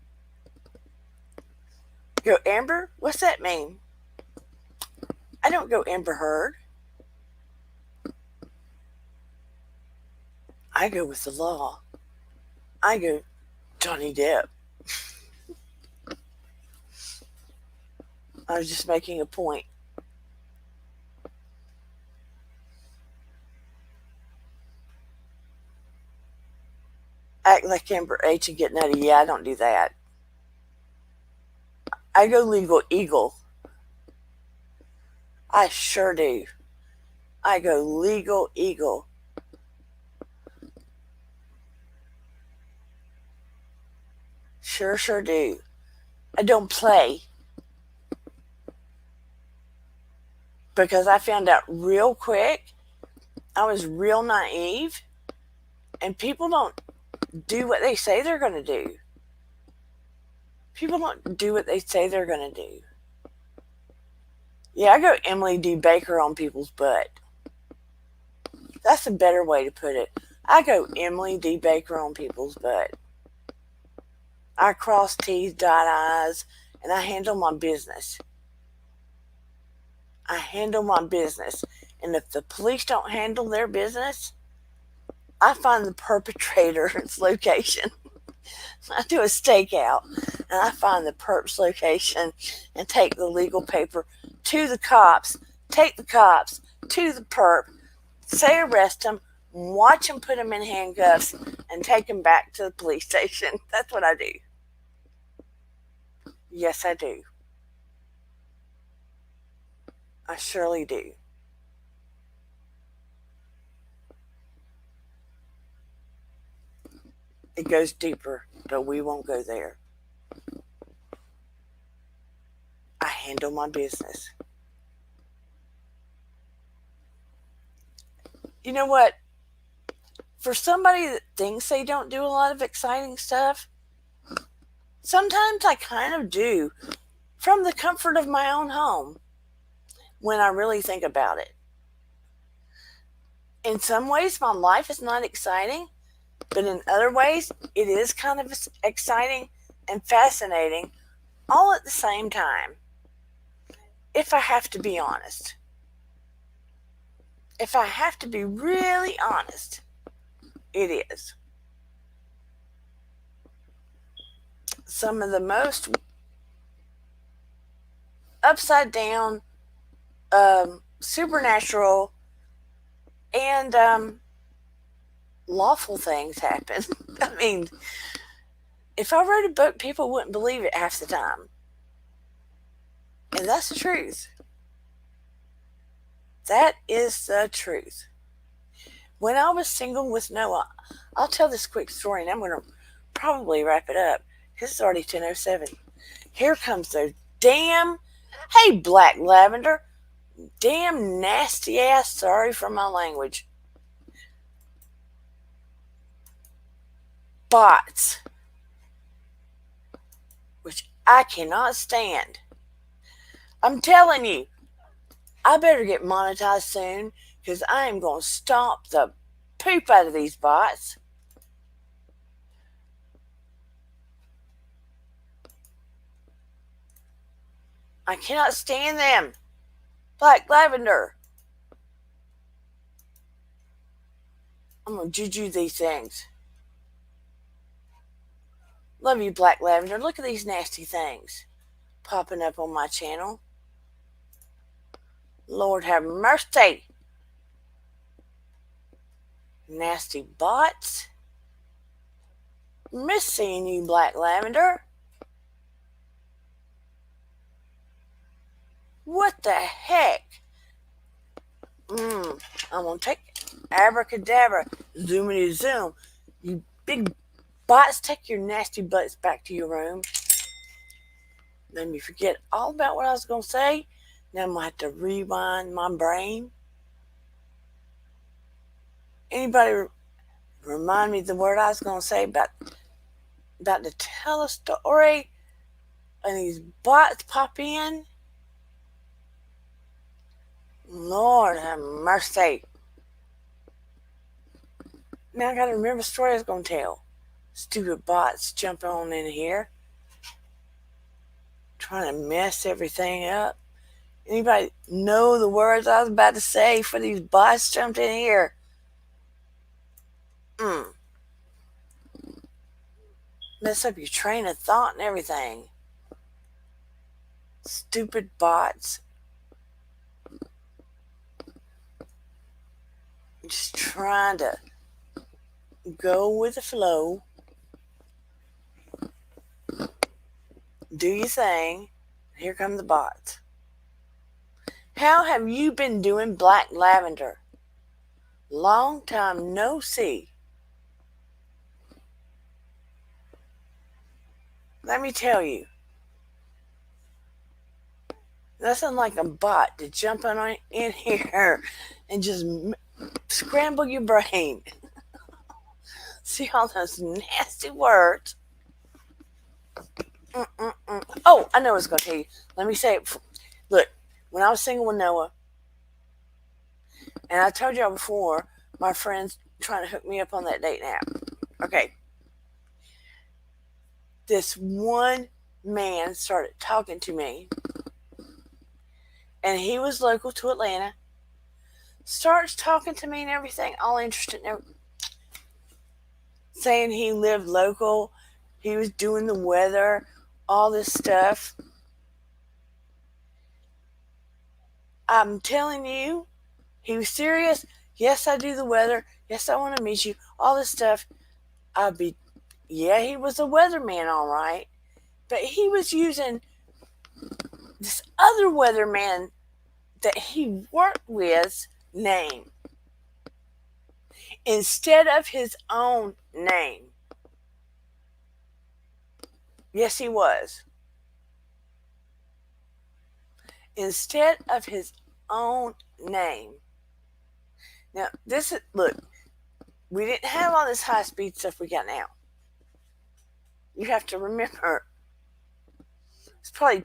Go Amber? What's that mean? I don't go Amber Heard. I go with the law. I go Johnny Depp. I was just making a point. Act like Amber H and get nutty. Yeah, I don't do that. I go legal eagle. I sure do. I go legal eagle. Sure do. I don't play. Because I found out real quick I was real naive, and people don't do what they say they're going to do. People don't do what they say they're going to do. Yeah, I go Emily D. Baker on people's butt. That's a better way to put it. I go Emily D. Baker on people's butt. I cross T's, dot I's, and I handle my business. I handle my business. And if the police don't handle their business, I find the perpetrator's location. I do a stakeout, and I find the perp's location and take the legal paper to the cops, take the cops to the perp, say arrest him, watch him put him in handcuffs, and take him back to the police station. That's what I do. Yes, I do. I surely do. It goes deeper, but we won't go there. I handle my business. You know what? For somebody that thinks they don't do a lot of exciting stuff, sometimes I kind of do from the comfort of my own home when I really think about it. In some ways, my life is not exciting, but in other ways, it is kind of exciting and fascinating all at the same time. If I have to be honest. If I have to be really honest, it is. Some of the most upside down, supernatural, and lawful things happen. I mean, if I wrote a book, people wouldn't believe it half the time. And that's the truth. That is the truth. When I was single with Noah, I'll tell this quick story, and I'm going to probably wrap it up. It's already 10:07. Here comes those damn, hey, Black Lavender, damn nasty ass, sorry for my language, bots, which I cannot stand. I'm telling you, I better get monetized soon, because I am going to stomp the poop out of these bots. I cannot stand them. Black Lavender. I'm going to juju these things. Love you, Black Lavender. Look at these nasty things popping up on my channel. Lord have mercy. Nasty bots. Miss seeing you, Black Lavender. What the heck? I'm gonna take abracadabra, zoomity zoom. You big bots, take your nasty butts back to your room. Let me forget all about what I was gonna say. Now I'm gonna have to rewind my brain. Anybody remind me the word I was gonna say about to tell a story and these bots pop in? Lord have mercy. Now I gotta remember the story I was gonna tell. Stupid bots jumping on in here, trying to mess everything up. Anybody know the words I was about to say for these bots jumped in here? Mess up your train of thought and everything. Stupid bots. Just trying to go with the flow. Do your thing. Here come the bots. How have you been doing, Black Lavender? Long time no see. Let me tell you, nothing like a bot to jump in here and just scramble your brain. See all those nasty words. Oh, I know what I was going to tell you. Let me say it. Look, when I was single with Noah, and I told y'all before, my friend's trying to hook me up on that dating app. Okay. This one man started talking to me, and he was local to Atlanta. Starts talking to me and everything, all interested in saying he lived local, he was doing the weather, all this stuff. I'm telling you, he was serious. Yes, I do the weather. Yes, I want to meet you. All this stuff. He was a weatherman, all right. But he was using this other weatherman that he worked with name instead of his own name. Yes, he was. Instead of his own name. Now, look, we didn't have all this high-speed stuff we got now. You have to remember, it's probably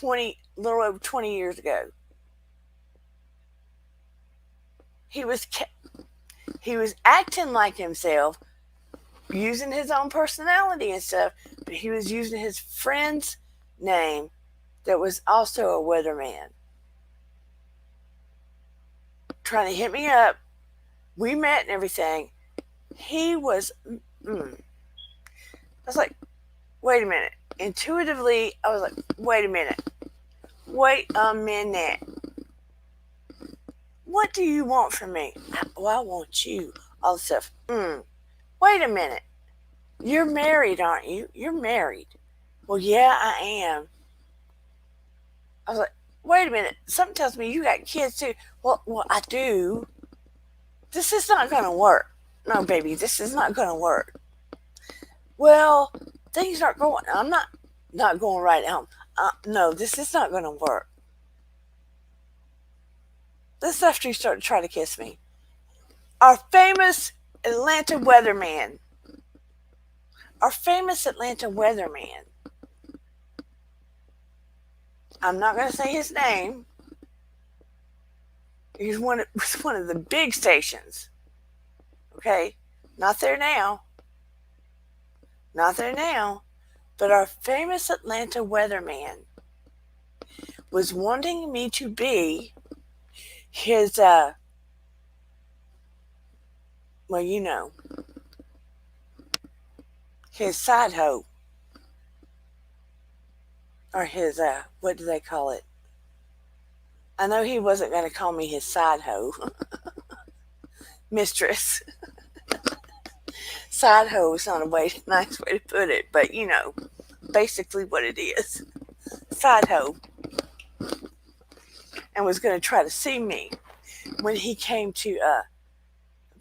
a little over 20 years ago. He was acting like himself, using his own personality and stuff, but he was using his friend's name that was also a weatherman. Trying to hit me up. We met and everything. He was, I was like, wait a minute. Intuitively, I was like, wait a minute. Wait a minute. What do you want from me? I want you. All this stuff. Wait a minute. You're married, aren't you? You're married. Well, yeah, I am. I was like, wait a minute. Something tells me you got kids too. Well, I do. This is not going to work. No, baby, this is not going to work. Well, things aren't going. I'm not going right now. No, this is not going to work. This is after you started trying to kiss me. Our famous Atlanta weatherman. I'm not going to say his name. He was one of the big stations. Okay? Not there now. But our famous Atlanta weatherman was wanting me to be his, his side hoe. Or his, what do they call it? I know he wasn't going to call me his side hoe, mistress. Side hoe is not a nice way to put it, but basically what it is. Side hoe. And was going to try to see me when he came to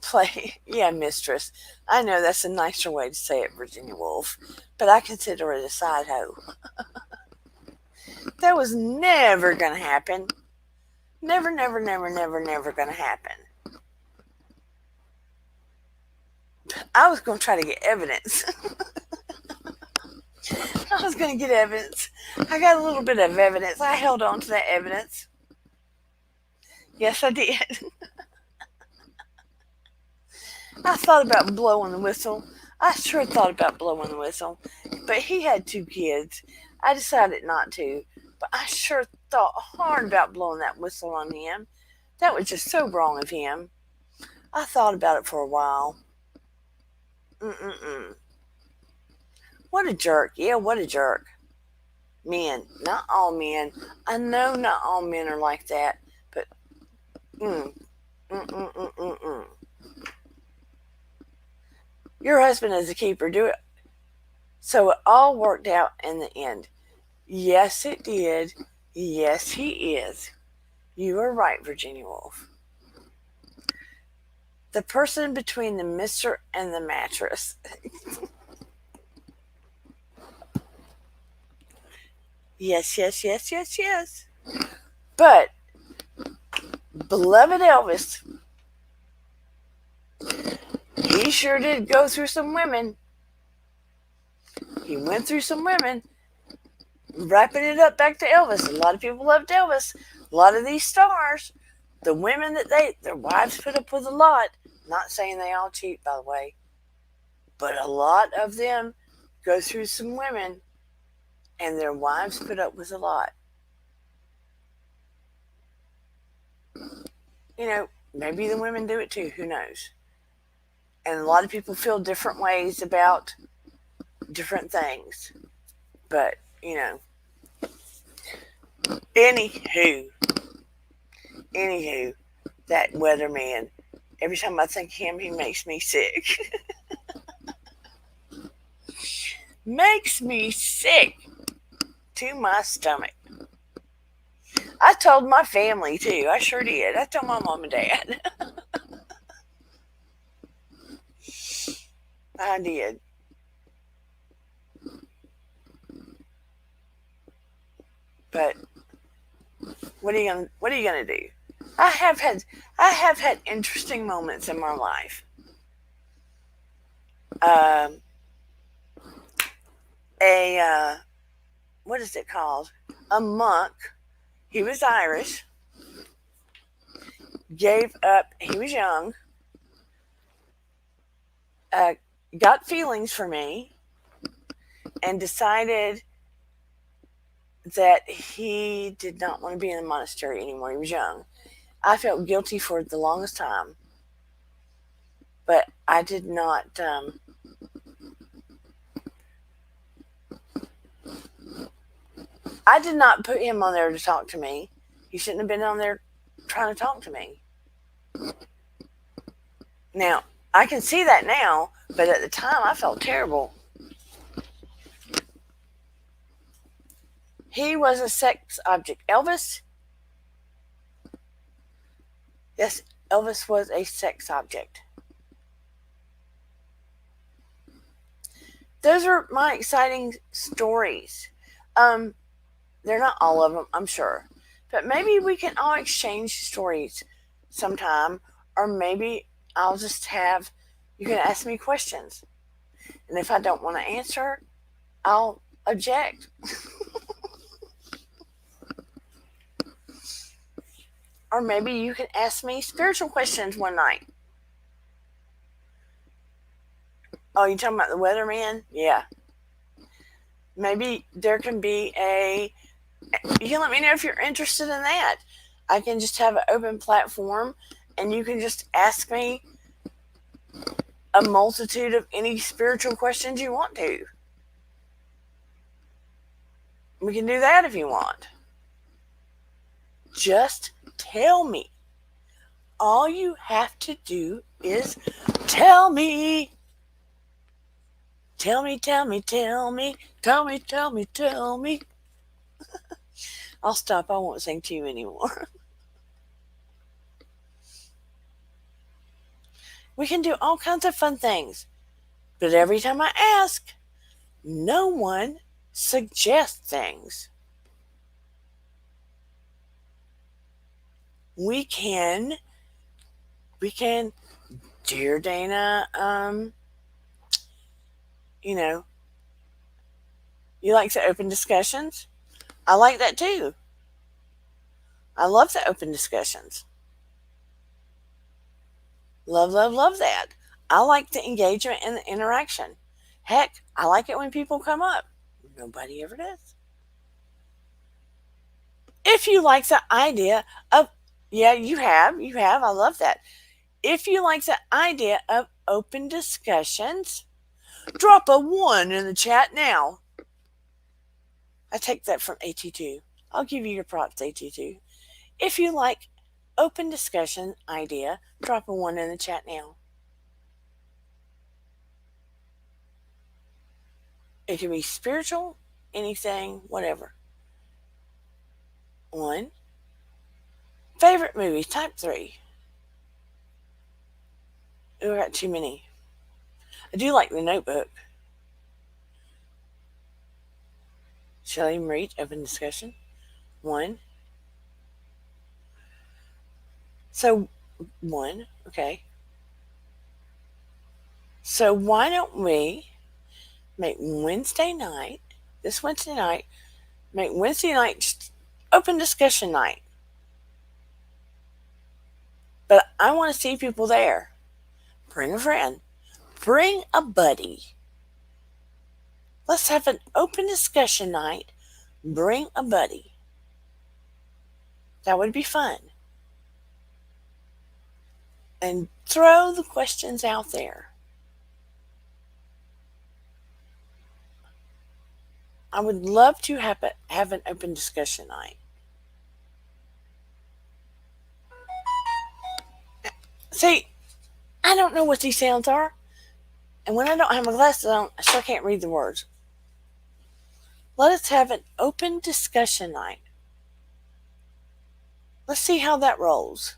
play. Yeah, mistress. I know that's a nicer way to say it, Virginia Woolf, but I consider it a side hoe. That was never going to happen. Never, never, never, never, never going to happen. I was going to try to get evidence. I was going to get evidence. I got a little bit of evidence. I held on to that evidence. Yes, I did. I thought about blowing the whistle. I sure thought about blowing the whistle. But he had 2 kids. I decided not to. But I sure thought hard about blowing that whistle on him. That was just so wrong of him. I thought about it for a while. What a jerk. Yeah, what a jerk. Men. Not all men. I know not all men are like that. But, Your husband is a keeper. Do it. So it all worked out in the end. Yes, it did. Yes, he is. You are right, Virginia Woolf. The person between the mister and the mattress. Yes, yes, yes, yes, yes. But, beloved Elvis, he sure did go through some women. He went through some women. Wrapping it up back to Elvis. A lot of people loved Elvis. A lot of these stars, the women that their wives put up with a lot. Not saying they all cheat, by the way. But a lot of them go through some women and their wives put up with a lot. Maybe the women do it too. Who knows? And a lot of people feel different ways about different things. But, Anywho, that weatherman, every time I think of him, he makes me sick. Makes me sick to my stomach. I told my family, too. I sure did. I told my mom and dad. I did. But what are you gonna do? I have had interesting moments in my life. What is it called? A monk. He was Irish. Gave up. He was young. Got feelings for me, and decided that he did not want to be in the monastery anymore. He was young. I felt guilty for the longest time, but I did not. I did not put him on there to talk to me. He shouldn't have been on there trying to talk to me. Now, I can see that now, but at the time I felt terrible. He was a sex object. Elvis? Yes, Elvis was a sex object. Those are my exciting stories. They're not all of them, I'm sure. But maybe we can all exchange stories sometime, or maybe I'll just you can ask me questions. And if I don't want to answer, I'll object. Or maybe you can ask me spiritual questions one night. Oh, you talking about the weatherman? Yeah. Maybe there can be you can let me know if you're interested in that. I can just have an open platform and you can just ask me a multitude of any spiritual questions you want to. We can do that if you want. Just tell me. All you have to do is tell me. Tell me, tell me, tell me, tell me, tell me, tell me. I'll stop. I won't sing to you anymore. We can do all kinds of fun things. But every time I ask, no one suggests things. We can, dear Dana, you know, you like the open discussions? I like that too. I love the open discussions. Love, love, love that. I like the engagement and the interaction. Heck, I like it when people come up. Nobody ever does. If you like the idea of, yeah, you have, I love that. If you like the idea of open discussions, drop a 1 in the chat now. I take that from AT2. I'll give you your props, AT2. If you like open discussion idea, drop a 1 in the chat now. It can be spiritual, anything, whatever. 1. Favorite movies, type 3. Ooh, I got too many. I do like The Notebook. Shelley Marie, open discussion. 1. So, 1, okay. So why don't we make Wednesday night, this Wednesday night, make Wednesday night just open discussion night. But I want to see people there. Bring a friend. Bring a buddy. Let's have an open discussion night. Bring a buddy. That would be fun. And throw the questions out there. I would love to have an open discussion night. See, I don't know what these sounds are. And when I don't have my glasses on, I still can't read the words. Let us have an open discussion night. Let's see how that rolls.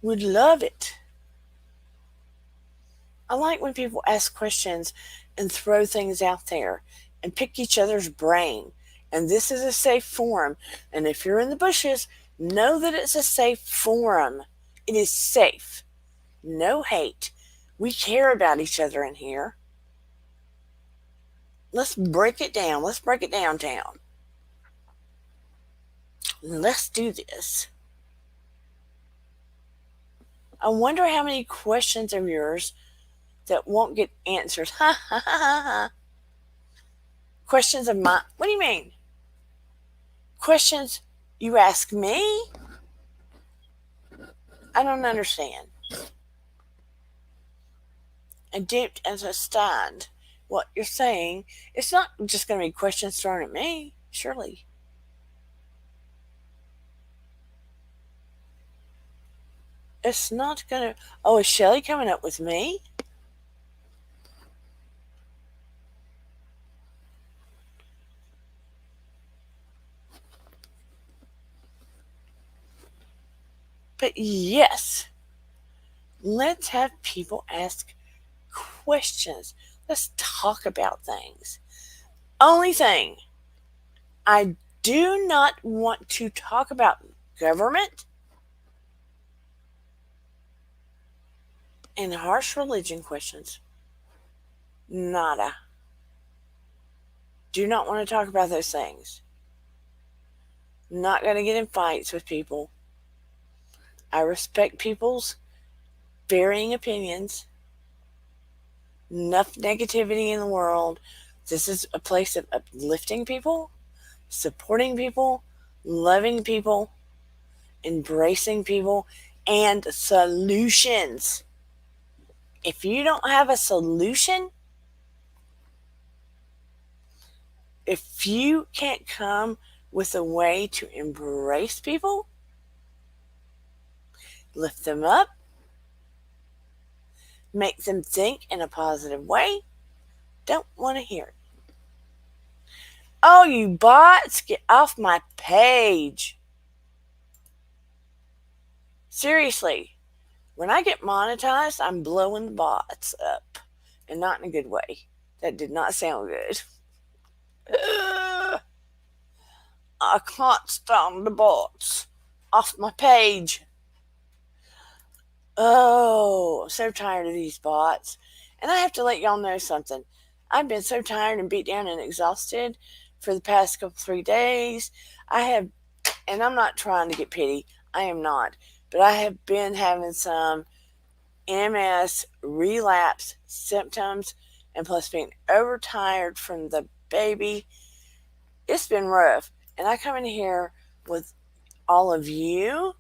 Would love it. I like when people ask questions and throw things out there and pick each other's brain. And this is a safe forum. And if you're in the bushes, know that it's a safe forum. It is safe. No hate. We care about each other in here. Let's break it down. Let's break it downtown. Let's do this. I wonder how many questions of yours that won't get answered. Ha ha ha ha ha. Questions of mine. What do you mean? Questions you ask me? I don't understand. I dipped as a stand. What you're saying, it's not just going to be questions thrown at me, surely. It's not going to. Oh, is Shelly coming up with me? But yes, let's have people ask questions. Let's talk about things. Only thing, I do not want to talk about government and harsh religion questions. Nada. Do not want to talk about those things. Not going to get in fights with people. I respect people's varying opinions. Enough negativity in the world. This is a place of uplifting people, supporting people, loving people, embracing people, and solutions. If you don't have a solution, if you can't come with a way to embrace people, lift them up, make them think in a positive way, don't want to hear it. Oh, you bots, get off my page. Seriously, when I get monetized, I'm blowing the bots up. And not in a good way. That did not sound good. I can't stand the bots. Off my page. Oh, I'm so tired of these bots. And I have to let y'all know something. I've been so tired and beat down and exhausted for the past 3 days. And I'm not trying to get pity. I am not. But I have been having some MS relapse symptoms, and plus being overtired from the baby. It's been rough. And I come in here with all of you,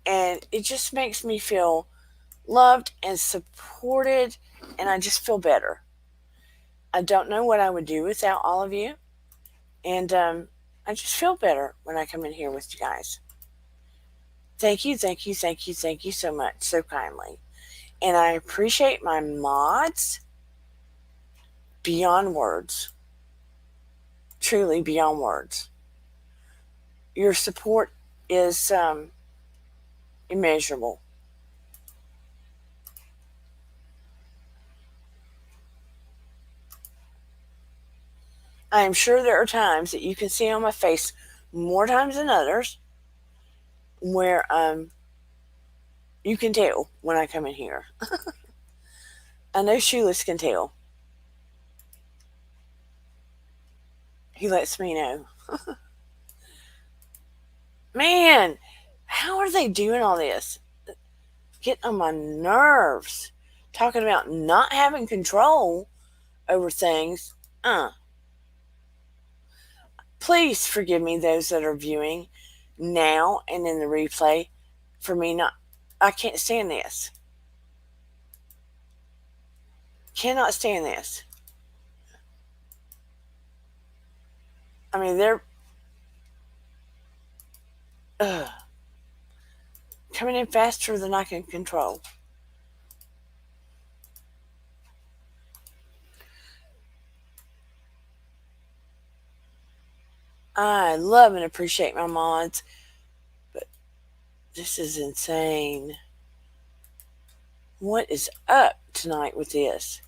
and it just makes me feel loved and supported, and I just feel better. I don't know what I would do without all of you, and I just feel better when I come in here with you guys. Thank you, thank you, thank you, thank you so much, so kindly. And I appreciate my mods beyond words. Truly beyond words. Your support is immeasurable. I am sure there are times that you can see on my face more times than others where you can tell when I come in here. I know Shoeless can tell. He lets me know. Man, how are they doing all this? Getting on my nerves. Talking about not having control over things. Please forgive me, those that are viewing now and in the replay, for me not. I can't stand this. Cannot stand this. I mean, they're coming in faster than I can control. I love and appreciate my mods, but this is insane. What is up tonight with this?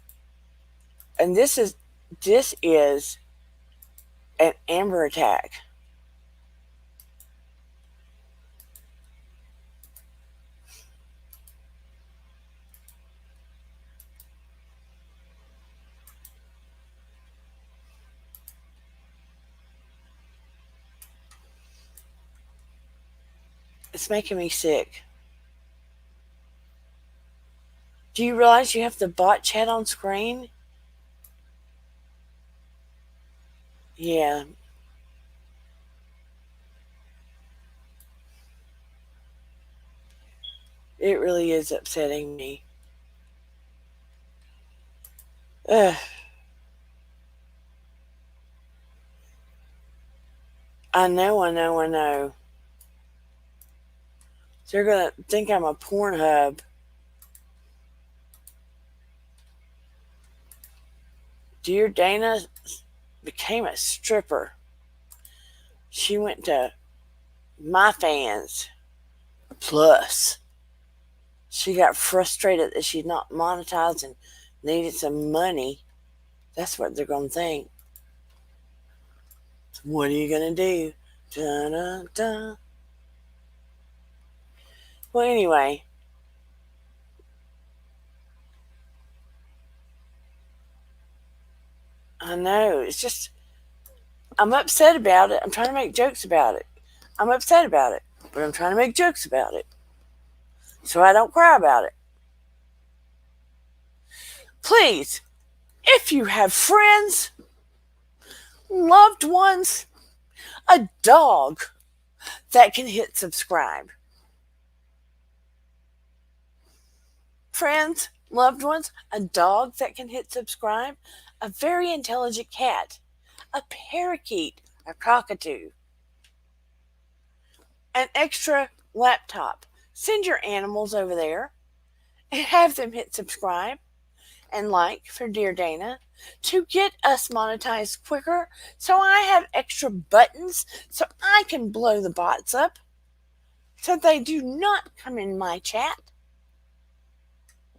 And this is an Amber attack. It's making me sick. Do you realize you have the bot chat on screen? Yeah. It really is upsetting me. Ugh. I know. They're going to think I'm a Pornhub. Dear Dana became a stripper. She went to My Fans Plus. She got frustrated that she's not monetized and needed some money. That's what they're going to think. What are you going to do? Dun-dun-dun. Well, anyway. I know. It's just, I'm upset about it. I'm trying to make jokes about it. I'm upset about it, but I'm trying to make jokes about it so I don't cry about it. Please, if you have friends, loved ones, a dog that can hit subscribe. Friends, loved ones, a dog that can hit subscribe, a very intelligent cat, a parakeet, a cockatoo. an extra laptop. Send your animals over there and have them hit subscribe and like for Dear Dana to get us monetized quicker so I have extra buttons so I can blow the bots up so they do not come in my chat.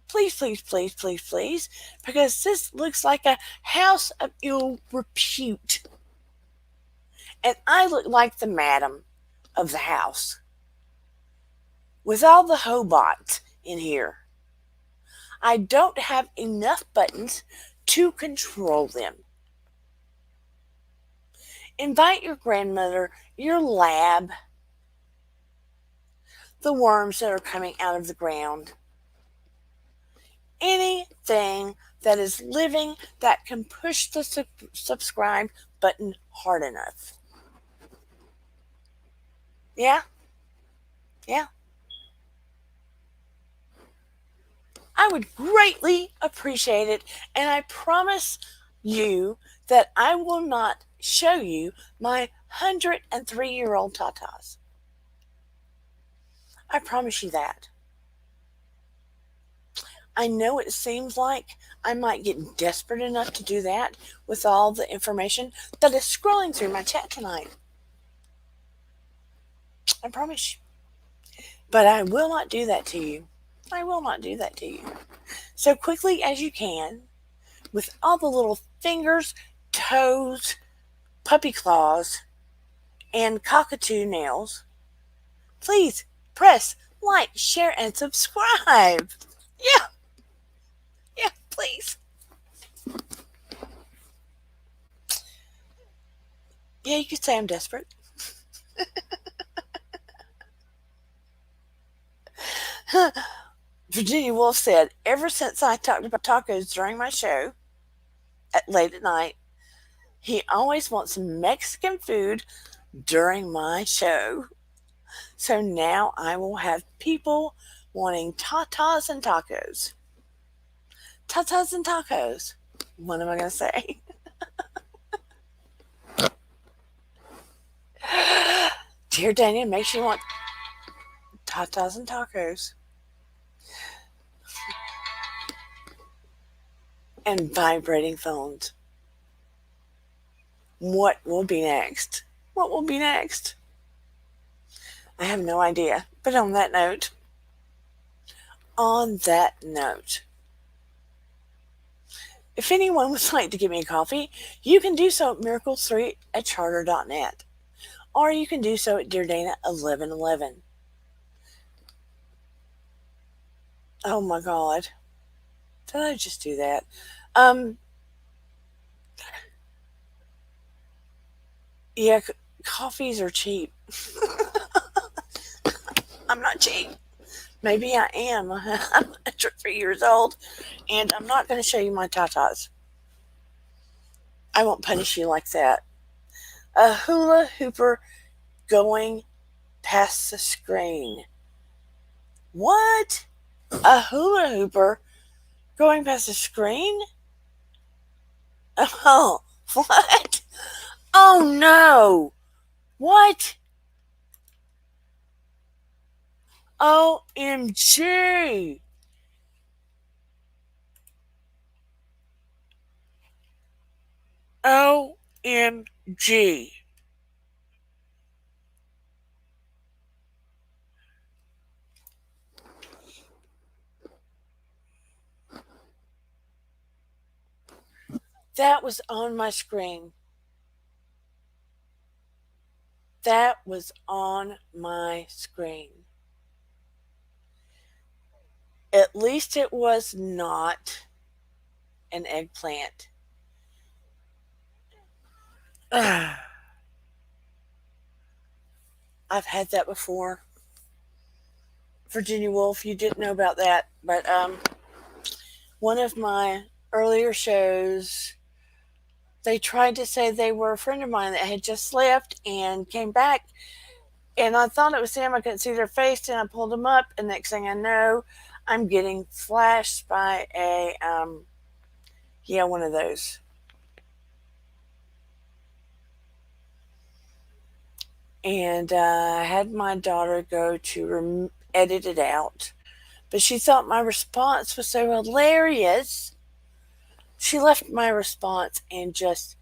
Please, please, please, please, please, because this looks like a house of ill repute. And I look like the madam of the house with all the hobots in here. I don't have enough buttons to control them. Invite your grandmother, your lab, the worms that are coming out of the ground, anything that is living that can push the subscribe button hard enough. Yeah? Yeah? I would greatly appreciate it, and I promise you that I will not show you my 103-year-old tatas. I promise you that. I know it seems like I might get desperate enough to do that with all the information that is scrolling through my chat tonight. I promise you. But I will not do that to you. I will not do that to you. So quickly as you can, with all the little fingers, toes, puppy claws, and cockatoo nails, please press like, share, and subscribe. Yeah. Yeah, please. Yeah, you could say I'm desperate. Virginia Woolf said, ever since I talked about tacos during my show late at night, he always wants Mexican food during my show. So now I will have people wanting tatas and tacos. Tatas and tacos. What am I going to say? Dear Daniel, makes you want tatas and tacos. And vibrating phones. What will be next? What will be next? I have no idea. But on that note, if anyone would like to give me a coffee, you can do so at miracles3@charter.net. Or you can do so at Dear Dana 1111. Oh my God. Did I just do that? Yeah, coffees are cheap. I'm not cheap. Maybe I am. I'm 103 years old, and I'm not going to show you my tatas. I won't punish you like that. A hula hooper going past the screen. What? A hula hooper going past the screen? Oh, what? Oh no! What? OMG! OMG! That was on my screen. That was on my screen. At least it was not an eggplant. I've had that before. Virginia Woolf, you didn't know about that, but one of my earlier shows, they tried to say they were a friend of mine that had just left and came back, and I thought it was them. I couldn't see their face, and I pulled them up, and next thing I know, I'm getting flashed by one of those. and I had my daughter go to edit it out. But she thought my response was so hilarious. She left my response and just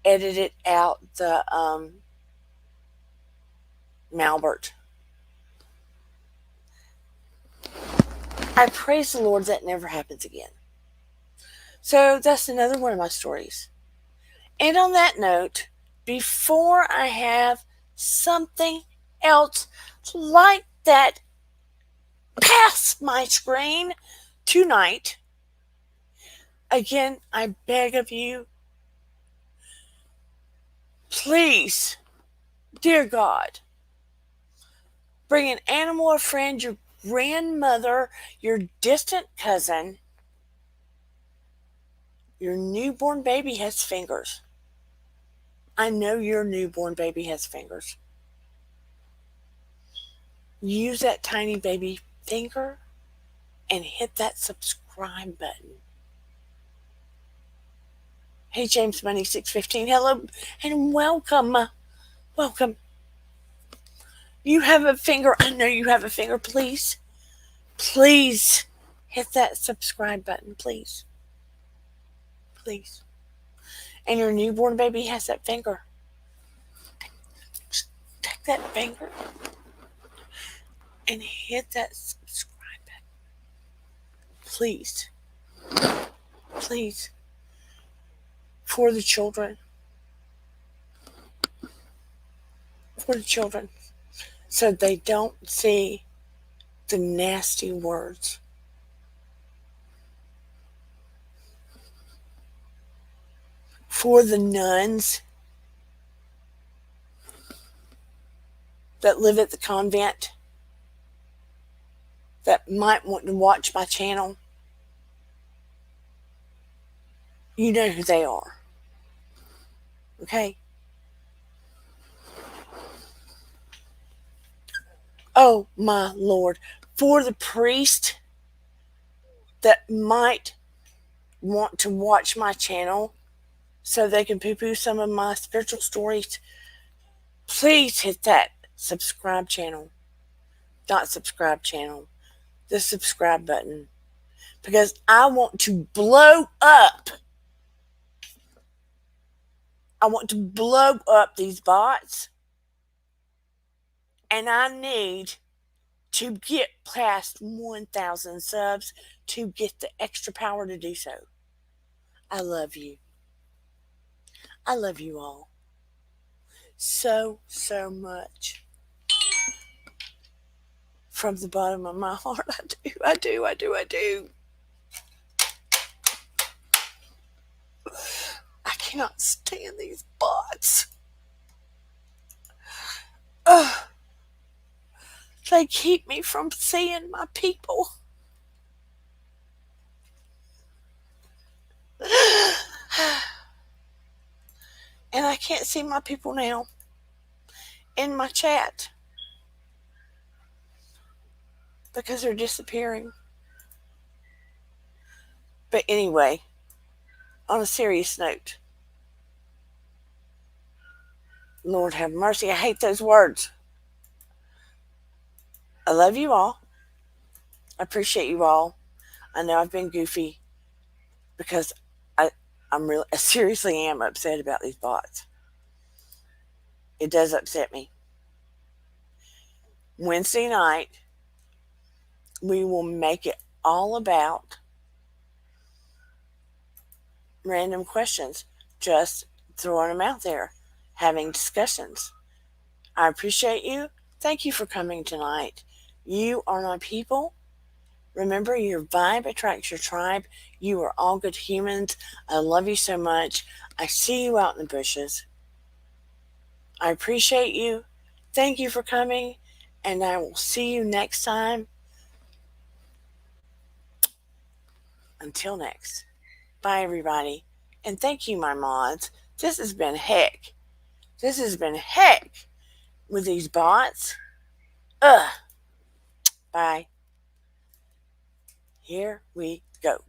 edited out the Malbert. I praise the Lord that never happens again. So that's another one of my stories. And on that note, before I have something else like that pass my screen tonight, again, I beg of you, please, dear God, bring an animal, a friend, your grandmother, your distant cousin. Your newborn baby has fingers. I know your newborn baby has fingers. Use that tiny baby finger and hit that subscribe button. Hey, James Money 615, hello and welcome. Welcome. You have a finger. I know you have a finger. Please, please hit that subscribe button. Please. Please. And your newborn baby has that finger. Take that finger and hit that subscribe button. Please. Please. For the children. For the children. So they don't see the nasty words. For the nuns that live at the convent that might want to watch my channel. You know who they are. Okay? Oh my Lord. For the priest that might want to watch my channel so they can poo-poo some of my spiritual stories, please hit that subscribe channel. Not subscribe channel. The subscribe button. Because I want to blow up. I want to blow up these bots. And I need to get past 1,000 subs to get the extra power to do so. I love you. I love you all. So, so much. From the bottom of my heart, I do. I cannot stand these bots. They keep me from seeing my people. And I can't see my people now in my chat because they're disappearing. But anyway, on a serious note, Lord have mercy, I hate those words. I love you all. I appreciate you all. I know I've been goofy because I seriously am upset about these bots. It does upset me. Wednesday night, we will make it all about random questions, just throwing them out there, having discussions. I appreciate you. Thank you for coming tonight. You are my people. Remember, your vibe attracts your tribe. You are all good humans. I love you so much. I see you out in the bushes. I appreciate you. Thank you for coming, and I will see you next time. Until next. Bye, everybody. And thank you, my mods. This has been heck. This has been heck with these bots. Ugh. Bye. Here we go.